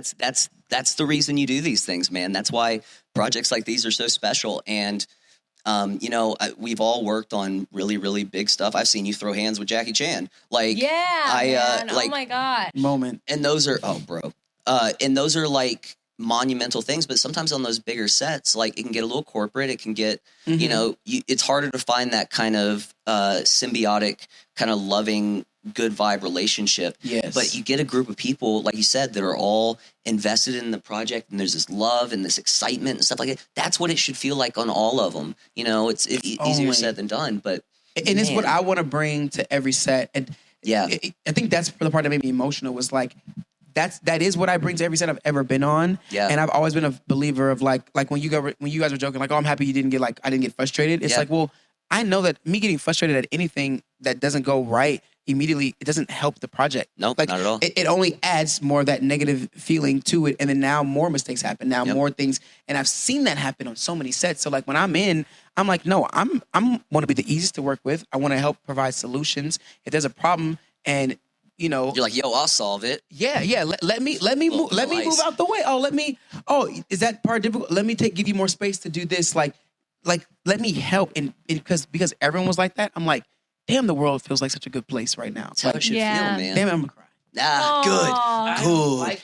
that's the reason you do these things, man. That's why projects like these are so special. And we've all worked on really, really big stuff. I've seen you throw hands with Jackie Chan. Like, man. Oh my God. Moment. and those are and those are like monumental things. But sometimes on those bigger sets, like it can get a little corporate. It can get, it's harder to find that kind of symbiotic, kind of loving, good vibe relationship. Yes. But you get a group of people, like you said, that are all invested in the project, and there's this love and this excitement and stuff like that. That's what it should feel like on all of them. It's easier said than done, but and it's what I want to bring to every set. And I think that's the part that made me emotional was like, that is what I bring to every set I've ever been on. Yeah. And I've always been a believer of like when you guys were joking, like, oh, I'm happy you didn't get I didn't get frustrated. It's like, well, I know that me getting frustrated at anything that doesn't go right immediately, it doesn't help the project. Nope, not at all. It only adds more of that negative feeling to it. And then now more mistakes happen. Now more things. And I've seen that happen on so many sets. So like when I'm like, no, I'm want to be the easiest to work with. I want to help provide solutions. If there's a problem and you're like, yo, I'll solve it. Yeah. Let me move out the way. Is that part difficult? Let me give you more space to do this. Like let me help. And because everyone was like that, I'm like, damn, the world feels like such a good place right now. That's how it should feel, man. Damn, I'm gonna cry. Good.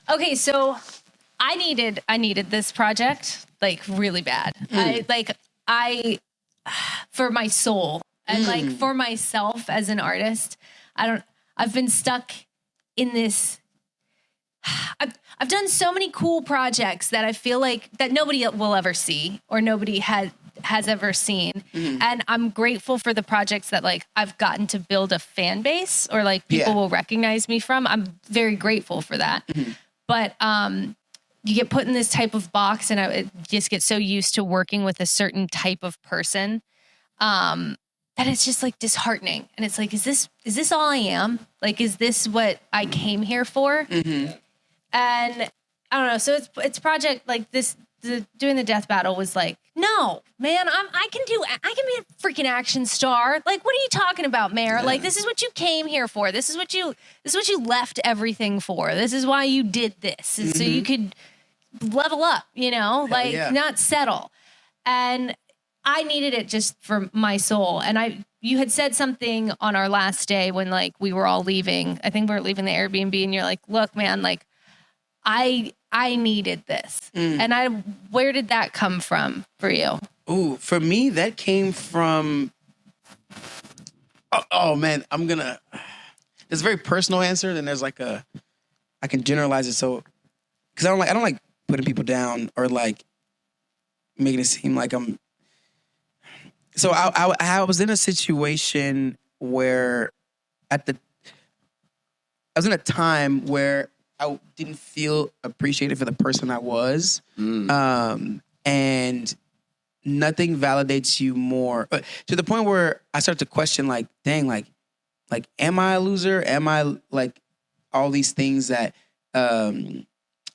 Okay, so I needed this project like really bad. I for my soul and like for myself as an artist. I've been stuck in this. I've done so many cool projects that I feel like that nobody will ever see or nobody has ever seen. And I'm grateful for the projects that like I've gotten to build a fan base or like people will recognize me from. I'm very grateful for that. But you get put in this type of box, and I just get so used to working with a certain type of person that it's just like disheartening. And it's like, is this all I am? Like, is this what I came here for? And I don't know. So it's project like this. Doing the death battle was like, no, man, I can be a freaking action star. Like, what are you talking about, Mair? Like, this is what you came here for. This is what you left everything for. This is why you did this. Is so you could level up, not settle. And I needed it just for my soul. And you had said something on our last day when like we were all leaving. I think we were leaving the Airbnb, and you're like, look, man, like I needed this. And where did that come from for you? Ooh, for me, that came from, oh man, there's a very personal answer. Then there's like I can generalize it. So, cause I don't like putting people down or like making it seem like so I was in a situation where I was in a time where I didn't feel appreciated for the person I was. And nothing validates you more to the point where I start to question like, dang, like, am I a loser? Am I like all these things that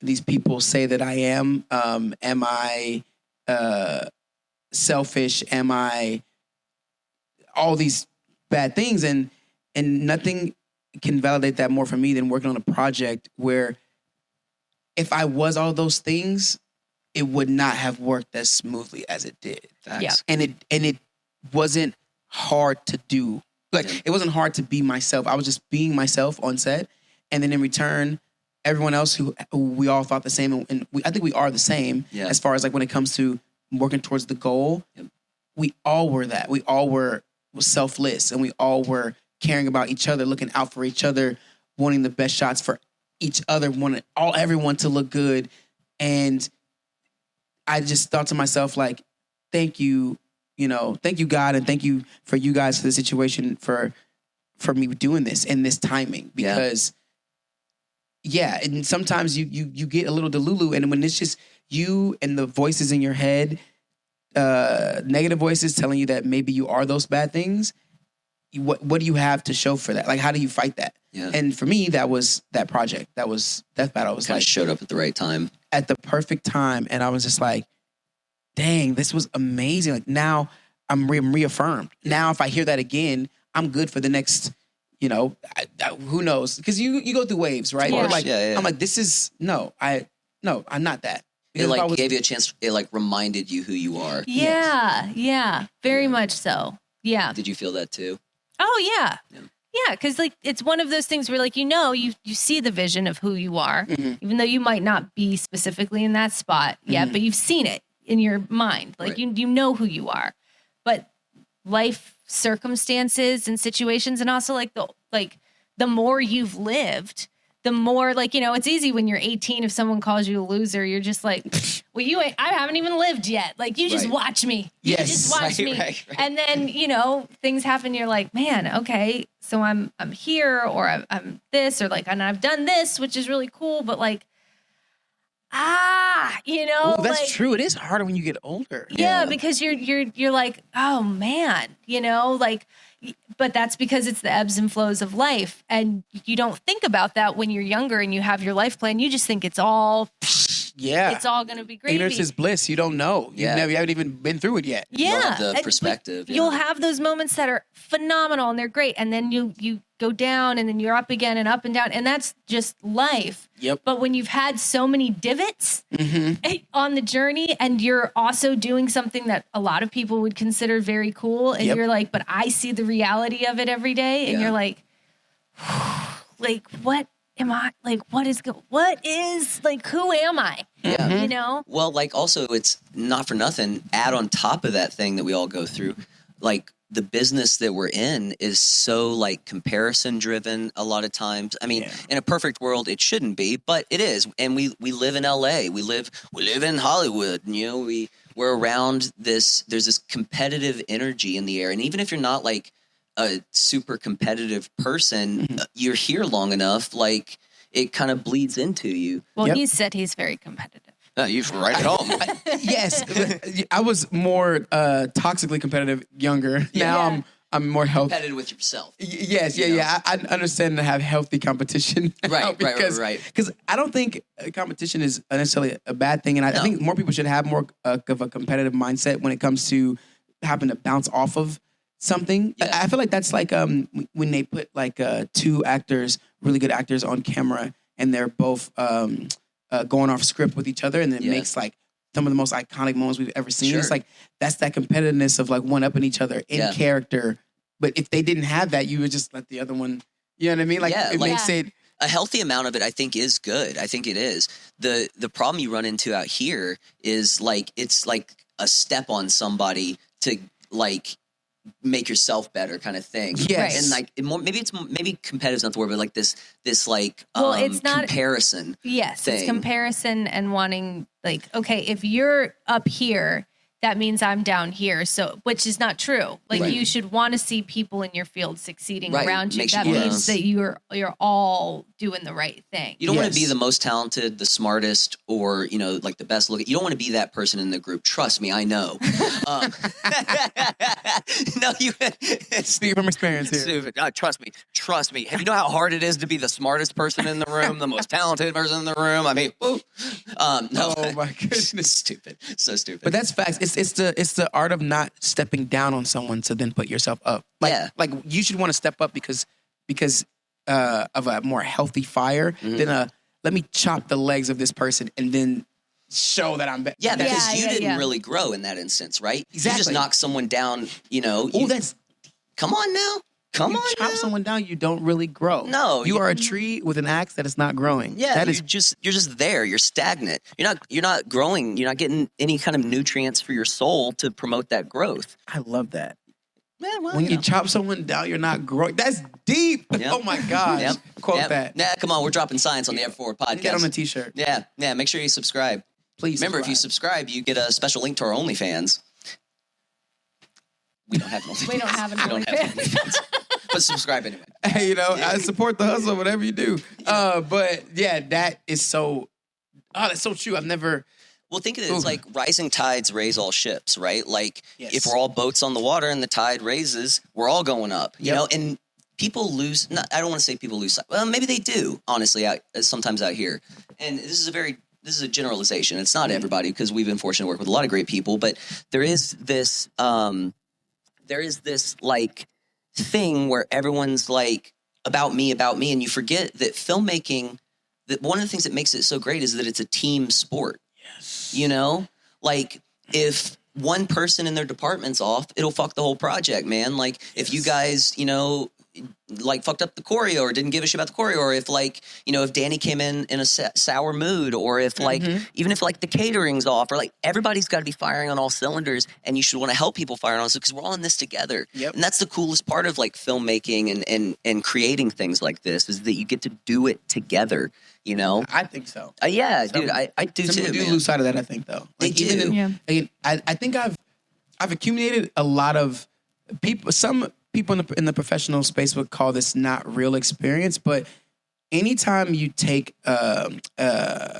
these people say that I am? Am I selfish? Am I all these bad things? And nothing can validate that more for me than working on a project where if I was all those things, it would not have worked as smoothly as it did. Yeah. And it wasn't hard to do. Like, it wasn't hard to be myself. I was just being myself on set. And then in return, everyone else who we all thought the same, and I think we are the same as far as like when it comes to working towards the goal. We all were that. We all were selfless, and we all were caring about each other, looking out for each other, wanting the best shots for each other, wanting everyone to look good. And I just thought to myself, like, thank you, thank you, God, and thank you for you guys for the situation, for me doing this in this timing. Because and sometimes you get a little delulu, and when it's just you and the voices in your head, negative voices telling you that maybe you are those bad things, what do you have to show for that? Like, how do you fight that? And for me, that was that project. That was Death Battle. It was kind like of showed up at the right time. At the perfect time. And I was just like, dang, this was amazing. Like, now I'm reaffirmed. Now if I hear that again, I'm good for the next, who knows? Because you go through waves, right? Yeah. Like, I'm like, this is, I'm not that. It like gave you a chance. It like reminded you who you are. Yeah, very much so. Yeah. Did you feel that too? Oh yeah. Yeah, because like it's one of those things where like you see the vision of who you are, even though you might not be specifically in that spot yet, but you've seen it in your mind. Like you know who you are. But life circumstances and situations, and also like the more you've lived, the more like, it's easy when you're 18, if someone calls you a loser, you're just like, well, I haven't even lived yet. Like, you just watch me. Yes. You just watch me. Right. And then, things happen. You're like, man, okay, so I'm here, or I'm this, or like, and I've done this, which is really cool. But like, Ooh, that's like, true. It is harder when you get older. yeah, because you're like, oh man, but that's because it's the ebbs and flows of life. And you don't think about that when you're younger and you have your life plan. You just think it's all going to be great. Ignorance is bliss. You don't know. You haven't even been through it yet. Yeah. The perspective. You'll have those moments that are phenomenal and they're great. And then you go down and then you're up again and up and down. And that's just life. Yep. But when you've had so many divots on the journey, and you're also doing something that a lot of people would consider very cool, and you're like, but I see the reality of it every day. And you're like, what am I? Like, what is, like, who am I? Yeah. Well, like, also, it's not for nothing. Add on top of that thing that we all go through, like, the business that we're in is so like comparison driven a lot of times. I mean, in a perfect world, it shouldn't be, but it is. And we live in LA. We live in Hollywood. And, we're around this. There's this competitive energy in the air. And even if you're not like a super competitive person, you're here long enough, like it kind of bleeds into you. Well, he said he's very competitive. You're right at home. Yes, I was more toxically competitive younger. Now I'm more healthy. Competitive with yourself. Yes, I understand to have healthy competition. Right. Because I don't think competition is necessarily a bad thing, and I think more people should have more of a competitive mindset when it comes to having to bounce off of something. I feel like that's like when they put like two actors, really good actors, on camera, and they're both going off script with each other, and it makes like some of the most iconic moments we've ever seen. It's like that's that competitiveness of like one-upping each other in character. But if they didn't have that, you would just let the other one. You know what I mean? Like it makes it a healthy amount of it. I think is good. I think it is. The problem you run into out here is like it's like a step on somebody to like make yourself better kind of thing. Yes. And like maybe competitive is not the word, but like this like it's not comparison. Yes, thing. It's comparison and wanting like, okay, if you're up here, that means I'm down here. So, which is not true. Like you should want to see people in your field succeeding around you. That means that you're all doing the right thing. You don't want to be the most talented, the smartest, or like the best looking. You don't want to be that person in the group. Trust me, I know. No, you speak from experience here. Stupid. Trust me. You know how hard it is to be the smartest person in the room, the most talented person in the room. I mean, no. Oh my goodness, stupid. So stupid. But that's facts. It's the art of not stepping down on someone to then put yourself up. Like you should want to step up because of a more healthy fire than let me chop the legs of this person and then show that I'm better. Yeah, because you didn't really grow in that instance, right? Exactly. You just knocked someone down, Oh, that's Come on now. Come you on chop now. someone down, you don't really grow. No, you are a tree with an axe that is not growing. Yeah, that you're just there. You're stagnant. You're not growing. You're not getting any kind of nutrients for your soul to promote that growth. I love that. Yeah, well, When you chop someone down, you're not growing. That's deep. Yep. Oh my gosh. Yep. Quote that. Yeah, come on. We're dropping science on the F4 podcast. Get on a t-shirt. Yeah. Make sure you subscribe. Please. Remember, if you subscribe, you get a special link to our OnlyFans. We don't have an OnlyFans. We don't have an We don't have OnlyFans. OnlyFans. But subscribe anyway. Hey, I support the hustle, whatever you do. But yeah, that is so. Oh, that's so true. I've never. Well, think of it. It's like rising tides raise all ships, right? Like Yes. if we're all boats on the water and the tide raises, we're all going up. You know, and people lose. I don't want to say people lose sight. Well, maybe they do. Honestly, sometimes out here, and this is a generalization. It's not everybody because we've been fortunate to work with a lot of great people, but there is this like thing where everyone's like about me, and you forget that filmmaking. That one of the things that makes it so great is that it's a team sport. Yes. You know, like if one person in their department's off, it'll fuck the whole project, man. Like if you guys, like fucked up the choreo or didn't give a shit about the choreo, or if like, if Danny came in a sour mood, or if like, even if like the catering's off, or like everybody's got to be firing on all cylinders, and you should want to help people fire on all, because we're all in this together. Yep. And that's the coolest part of like filmmaking and creating things like this, is that you get to do it together. I think so. Yeah, dude, I do too. Some people lose sight of that, I think, though. They do. Again, I think I've accumulated a lot of people. Some people in the professional space would call this not real experience, but anytime you take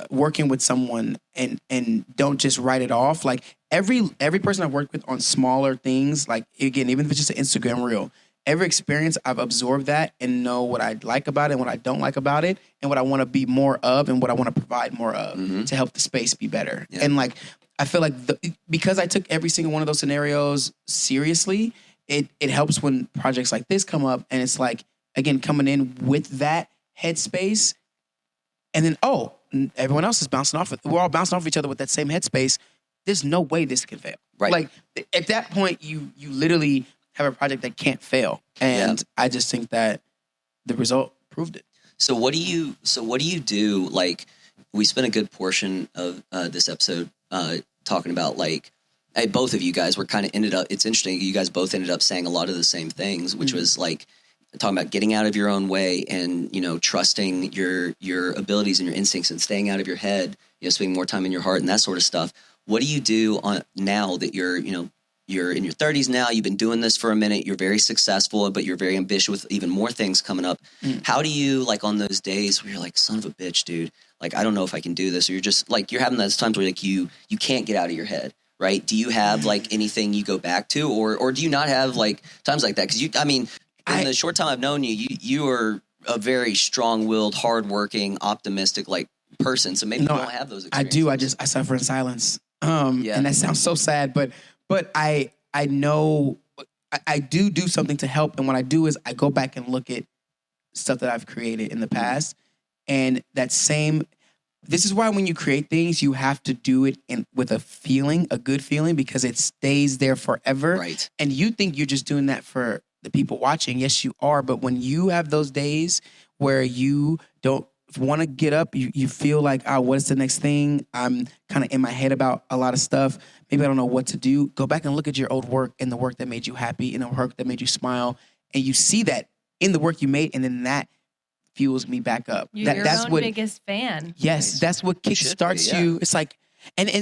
working with someone and don't just write it off, like every person I've worked with on smaller things, like again, even if it's just an Instagram reel, every experience I've absorbed that and know what I like about it and what I don't like about it and what I want to be more of and what I want to provide more of to help the space be better. Yeah. And like, I feel like because I took every single one of those scenarios seriously, it helps when projects like this come up, and it's like, again, coming in with that headspace, and then, everyone else is bouncing off it. We're all bouncing off each other with that same headspace. There's no way this can fail. Right. Like at that point, you literally have a project that can't fail. And I just think that the result proved it. So what do you do? Like, we spent a good portion of this episode talking about like, both of you guys were kind of it's interesting. You guys both ended up saying a lot of the same things, which was like talking about getting out of your own way and, trusting your abilities and your instincts and staying out of your head, spending more time in your heart and that sort of stuff. What do you do now that you're in your 30s now, you've been doing this for a minute, you're very successful, but you're very ambitious with even more things coming up. How do you, like on those days where you're like, son of a bitch, dude, like, I don't know if I can do this, or you're just like, you're having those times where like you can't get out of your head, right? Do you have like anything you go back to, or do you not have like times like that? Because in the short time I've known you, you are a very strong-willed, hardworking, optimistic like person. So maybe you don't have those experiences. I suffer in silence. And that sounds so sad, but I know I do something to help. And what I do is I go back and look at stuff that I've created in the past. And this is why when you create things, you have to do it with a good feeling, because it stays there forever. Right. And you think you're just doing that for the people watching. Yes, you are. But when you have those days where you don't want to get up, you feel like, what is the next thing? I'm kind of in my head about a lot of stuff. Maybe I don't know what to do. Go back and look at your old work and the work that made you happy and the work that made you smile. And you see that in the work you made, and then that fuels me back up. That's your biggest fan. Yes, that's what kickstarts you. It's like,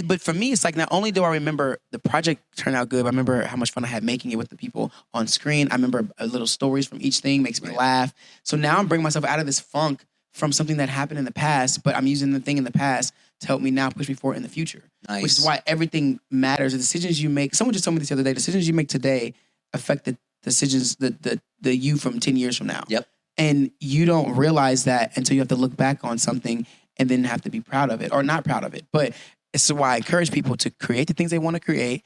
but for me, it's like, not only do I remember the project turned out good, I remember how much fun I had making it with the people on screen. I remember little stories from each thing, makes me laugh. So now I'm bringing myself out of this funk from something that happened in the past, but I'm using the thing in the past to help me now push me forward in the future. Nice. Which is why everything matters. The decisions you make, someone just told me this the other day, decisions you make today affect the decisions, the you from 10 years from now. Yep. And you don't realize that until you have to look back on something and then have to be proud of it or not proud of it. But it's why I encourage people to create the things they want to create,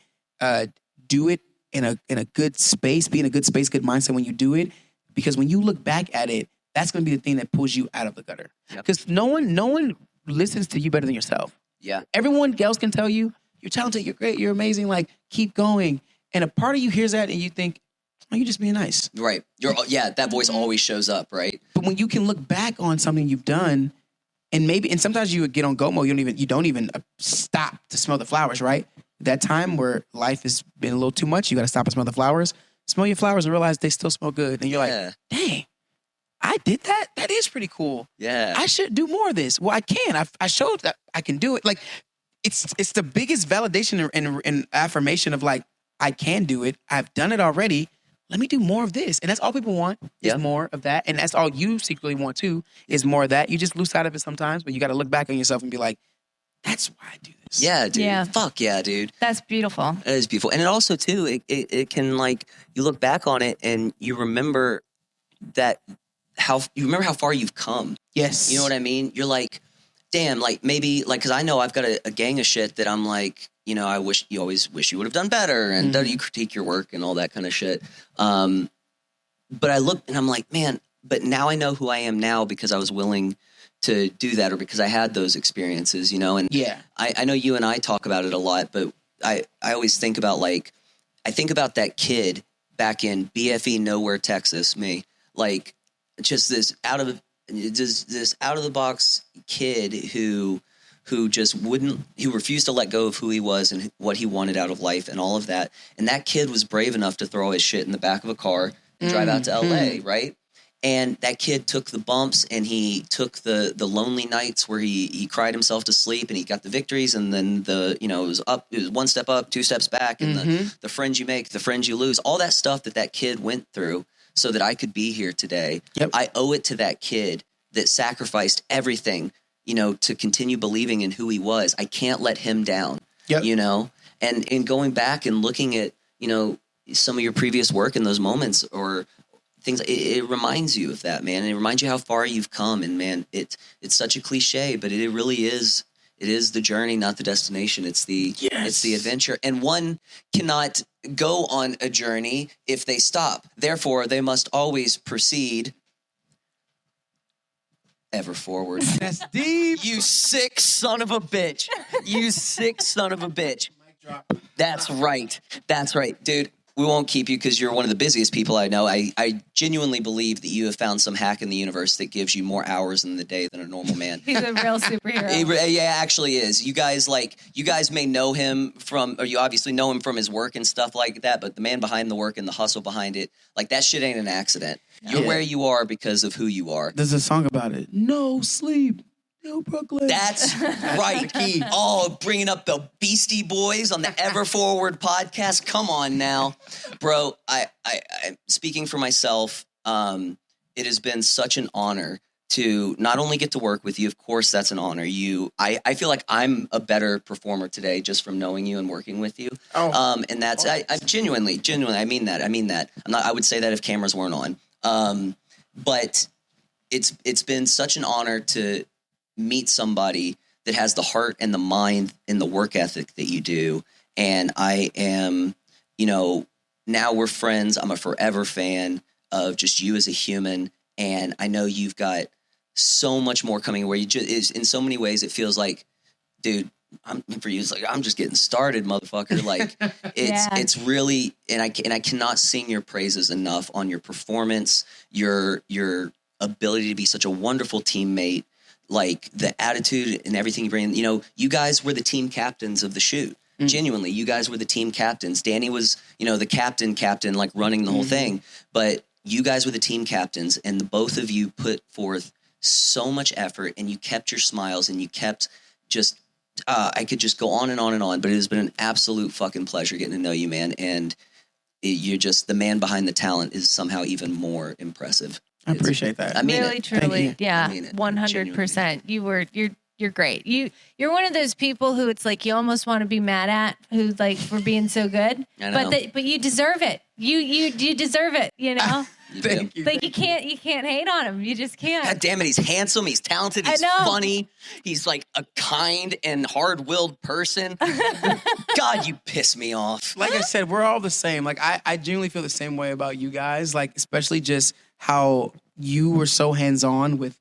do it in a good space, be in a good space, good mindset when you do it. Because when you look back at it, that's going to be the thing that pulls you out of the gutter. Because no one listens to you better than yourself. Yeah. Everyone else can tell you, you're talented, you're great, you're amazing, like, keep going. And a part of you hears that and you think, oh, you're just being nice. Right. That voice always shows up, right? But when you can look back on something you've done, and sometimes you would get on go mode, you don't even stop to smell the flowers, right? That time where life has been a little too much, you got to stop and smell the flowers. Smell your flowers and realize they still smell good. And you're like, dang, I did that? That is pretty cool. Yeah. I should do more of this. Well, I can. I showed that I can do it. Like, it's the biggest validation and affirmation of like, I can do it. I've done it already. Let me do more of this. And that's all people want is more of that. And that's all you secretly want too, is more of that. You just lose sight of it sometimes, but you got to look back on yourself and be like, that's why I do this. Yeah, dude. Yeah. Fuck yeah, dude. That's beautiful. It is beautiful. And it also, too, it can, like, you look back on it and you remember how far you've come. Yes. You know what I mean? You're like, damn, like, maybe, like, because I know I've got a gang of shit that I'm like, you know, you always wish you would have done better, and you critique your work and all that kind of shit. But I look and I'm like, man, but now I know who I am now because I was willing to do that, or because I had those experiences, you know? And I know you and I talk about it a lot, but I always think about, like, I think about that kid back in BFE Nowhere, Texas, like just this out of the box kid who refused to let go of who he was and what he wanted out of life and all of that. And that kid was brave enough to throw his shit in the back of a car and drive out to LA, right? And that kid took the bumps and he took the lonely nights where he cried himself to sleep, and he got the victories, and then it was one step up, two steps back, and the friends you make, the friends you lose, all that stuff that kid went through so that I could be here today. Yep. I owe it to that kid that sacrificed everything, you know, to continue believing in who he was. I can't let him down, you know? And in going back and looking at, you know, some of your previous work in those moments or things, it reminds you of that, man. And it reminds you how far you've come. And man, it's such a cliche, but it really is. It is the journey, not the destination. It's the adventure. And one cannot go on a journey if they stop. Therefore, they must always proceed ever forward. That's deep. You sick son of a bitch. You sick son of a bitch. That's right. That's right. Dude, we won't keep you because you're one of the busiest people I know. I genuinely believe that you have found some hack in the universe that gives you more hours in the day than a normal man. He's a real superhero. Yeah, actually is. You guys may know him or you obviously know him from his work and stuff like that, but the man behind the work and the hustle behind it, like that shit ain't an accident. You're where you are because of who you are. There's a song about it. No sleep. No Brooklyn. That's right. Oh, bringing up the Beastie Boys on the Ever Forward podcast. Come on now, bro. I speaking for myself, it has been such an honor to not only get to work with you. Of course, that's an honor. I feel like I'm a better performer today just from knowing you and working with you. And that's I genuinely, I mean that. I would say that if cameras weren't on. But it's been such an honor to meet somebody that has the heart and the mind and the work ethic that you do. And I am, you know, now we're friends. I'm a forever fan of just you as a human. And I know you've got so much more coming where you just in so many ways, it feels like, dude, I'm just getting started, motherfucker. Like it's really, and I cannot sing your praises enough on your performance, your ability to be such a wonderful teammate, like the attitude and everything you bring. You know, you guys were the team captains of the shoot. Genuinely, you guys were the team captains. Danny was, you know, the captain, like running the whole thing. But you guys were the team captains, and the both of you put forth so much effort, and you kept your smiles, and you kept just. I could just go on and on and on, but it has been an absolute fucking pleasure getting to know you, man. And you're just the man behind the talent is somehow even more impressive. I appreciate that. I mean, really, truly, yeah, 100%. You're great. You're one of those people who it's like you almost want to be mad at, who like for being so good. I know. But you deserve it. You deserve it. You know. Thank you. Like you can't hate on him. You just can't. God damn it, he's handsome, he's talented, he's funny, he's like a kind and hard-willed person. God, you piss me off. Like I said, we're all the same. Like I genuinely feel the same way about you guys. Like especially just how you were so hands-on with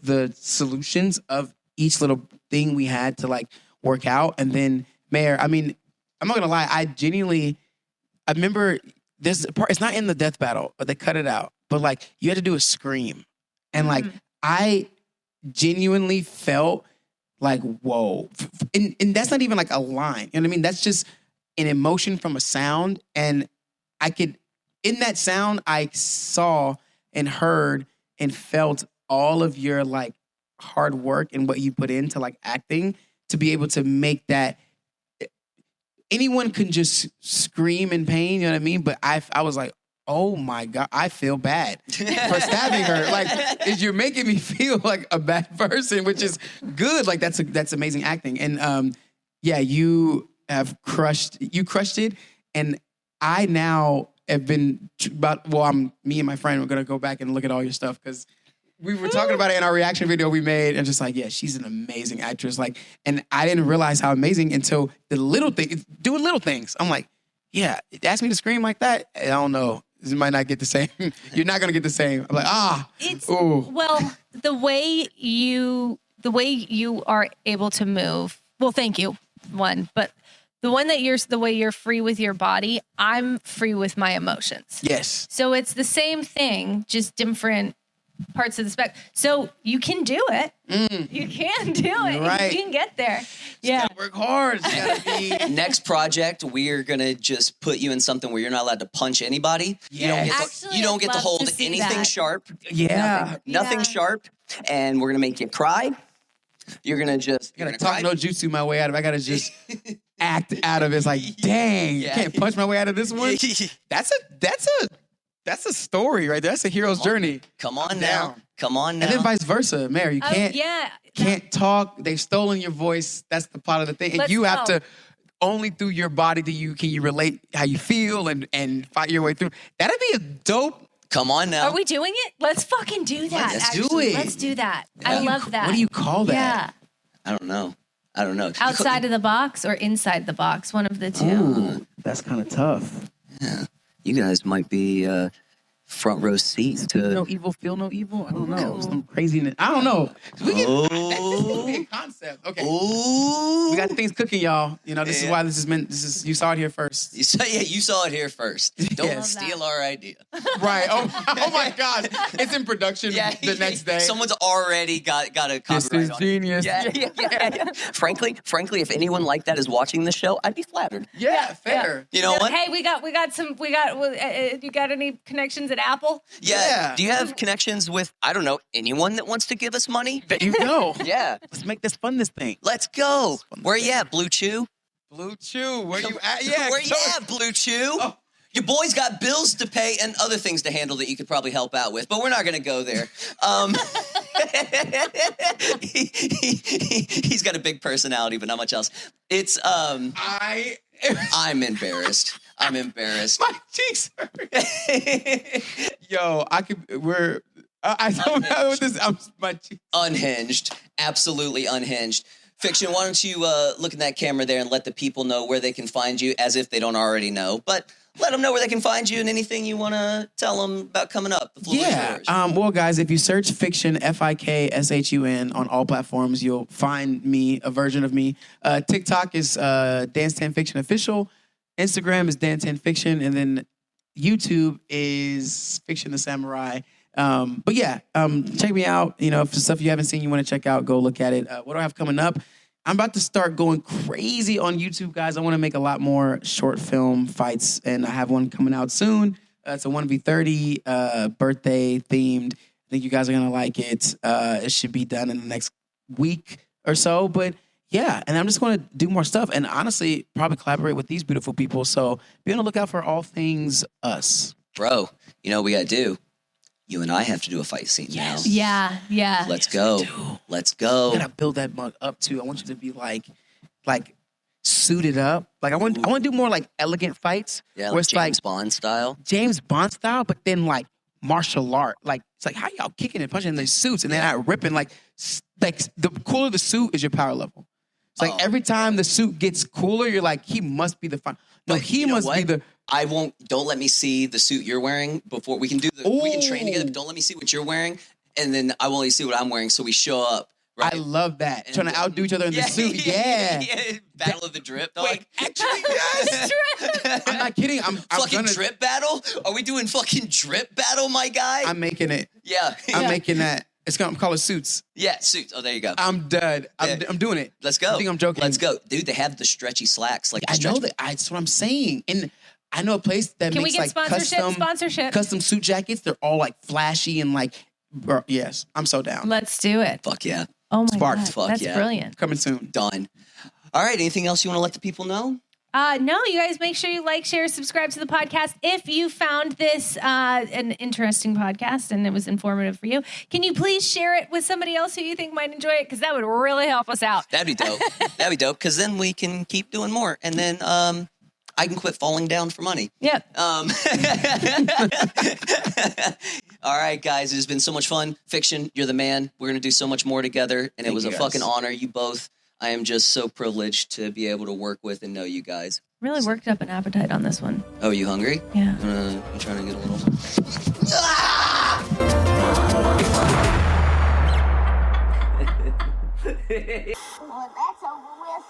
the solutions of each little thing we had to like work out. And then Mair, I mean, I'm not gonna lie, I remember there's a part, it's not in the death battle, but they cut it out. But like you had to do a scream. And like I genuinely felt like, whoa. And that's not even like a line. You know what I mean? That's just an emotion from a sound. And I could, in that sound, I saw and heard and felt all of your like hard work and what you put into like acting to be able to make that. Anyone can just scream in pain, you know what I mean? But I was like, oh my God, I feel bad for stabbing her. Like, you're making me feel like a bad person, which is good. Like, that's amazing acting. And yeah, you crushed it. And I now have been me and my friend, we're gonna go back and look at all your stuff because we were talking about it in our reaction video we made, and just like, yeah, she's an amazing actress. Like, and I didn't realize how amazing until the little thing, doing little things. I'm like, yeah, ask me to scream like that. I don't know. This might not get the same. You're not gonna get the same. I'm like, well, the way you are able to move. Well, thank you, but the way you're free with your body, I'm free with my emotions. Yes. So it's the same thing, just different parts of the spectrum. So you can do it. You can do it. Right. You can get there. Yeah. Gotta work hard. You gotta be. Next project, we're gonna just put you in something where you're not allowed to punch anybody. Yes. You don't get to I'd love hold to see anything that. sharp. Yeah. Nothing Yeah. sharp. And we're gonna make you cry. You're gonna just I gotta talk no jutsu my way out of it. I gotta just act out of it. It's like, dang, Yeah. can't punch my way out of this one. That's a story right there. That's a hero's journey. Come on I'm now. down. Come on now. And then vice versa. Mair, you can't can't talk. They've stolen your voice. That's the part of the thing. And Let's you have go. to only through your body can you relate how you feel and fight your way through. That'd be a dope. Come on now. Are we doing it? Let's fucking do that. Let's do actually. it. Let's do that. I love that. What do you call that? Yeah. I don't know. Outside of the box or inside the box, one of the two. Ooh, that's kind of tough. You guys might be front row seats to. No evil, feel no evil. I don't know. Some craziness. I don't know. We can, That's just a concept. Okay. Ooh. We got things cooking, y'all. You know, this is why this is meant. This is you saw it here first. You saw it here first. Don't Yes. steal our idea. Right. Oh my God. It's in production the next day. Someone's already got a copyright This is on genius. it. Yeah. Frankly, if anyone like that is watching the show, I'd be flattered. Yeah, fair. You know what? Hey, you got any connections at Apple? Yeah. Do you have connections with, I don't know, anyone that wants to give us money? There you go. Yeah. Let's make this fun, this thing. Let's go. Where you at, Blue Chew? Blue Chew, where you at? Yeah. Where you at, Blue Chew? Oh. Your boy's got bills to pay and other things to handle that you could probably help out with, but we're not going to go there. He's got a big personality, but not much else. It's I'm embarrassed. My cheeks hurt. Yo, I don't know what this. My cheeks. Unhinged. Absolutely unhinged. Fiction, why don't you look in that camera there and let the people know where they can find you, as if they don't already know. But let them know where they can find you and anything you want to tell them about coming up. The floor is yours. Well, guys, if you search Fik-Shun, Fikshun, on all platforms, you'll find me, a version of me. TikTok is Dance10 Fiction Official. Instagram is Dance10 Fiction. And then YouTube is Fik-Shun the Samurai. But yeah, check me out. You know, if there's stuff you haven't seen you want to check out, go look at it. What do I have coming up? I'm about to start going crazy on YouTube, guys. I want to make a lot more short film fights, and I have one coming out soon. It's a 1v30 birthday themed. I think you guys are gonna like it. It should be done in the next week or so. But yeah, and I'm just going to do more stuff, and honestly, probably collaborate with these beautiful people. So be on the lookout for all things us. Bro, you know what we got to do? You and I have to do a fight scene now. Yeah. Let's go. Let's go. I gotta build that mug up too. I want you to be like suited up. Like I want to do more like elegant fights. Yeah, where like it's James Bond style. James Bond style, but then like martial art. Like it's like how y'all kicking and punching in these suits and then not ripping. Like the cooler the suit is your power level. It's like every time the suit gets cooler, you're like, he must be the fun. No, But he you know must be what? the. I won't. Don't let me see the suit you're wearing before we can do the. We can train together, but don't let me see what you're wearing, and then I will only see what I'm wearing. So we show up. Right? I love that. And Trying to outdo each other in the suit. Yeah. Battle of the drip. Dog. Wait, actually, yes. I'm not not kidding. I'm fucking gonna, drip battle? Are we doing fucking drip battle, my guy? I'm making it. Yeah. I'm making that. It's gonna call it Suits. Yeah, Suits. Oh, there you go. I'm dead. I'm doing it. Let's go. I think I'm joking. Let's go. Dude, they have the stretchy slacks. Like I know that. That's what I'm saying. And I know a place that Can we makes get like sponsorship? custom suit jackets. They're all like flashy and like, bro, yes, I'm so down. Let's do it. Fuck yeah. Oh my Sparked. God. Fuck That's yeah. brilliant. Coming soon. Done. All right. Anything else you want to let the people know? No, you guys make sure you like, share, subscribe to the podcast. If you found this an interesting podcast and it was informative for you, can you please share it with somebody else who you think might enjoy it? Because that would really help us out. That'd be dope. That'd be dope. Because then we can keep doing more. And then I can quit falling down for money. Yep. All right, guys. It has been so much fun. Fik-Shun, you're the man. We're going to do so much more together. And it was a fucking honor. You both. I am just so privileged to be able to work with and know you guys. Really worked up an appetite on this one. Oh, you hungry? Yeah. I'm trying to get a little... Well, that's over with.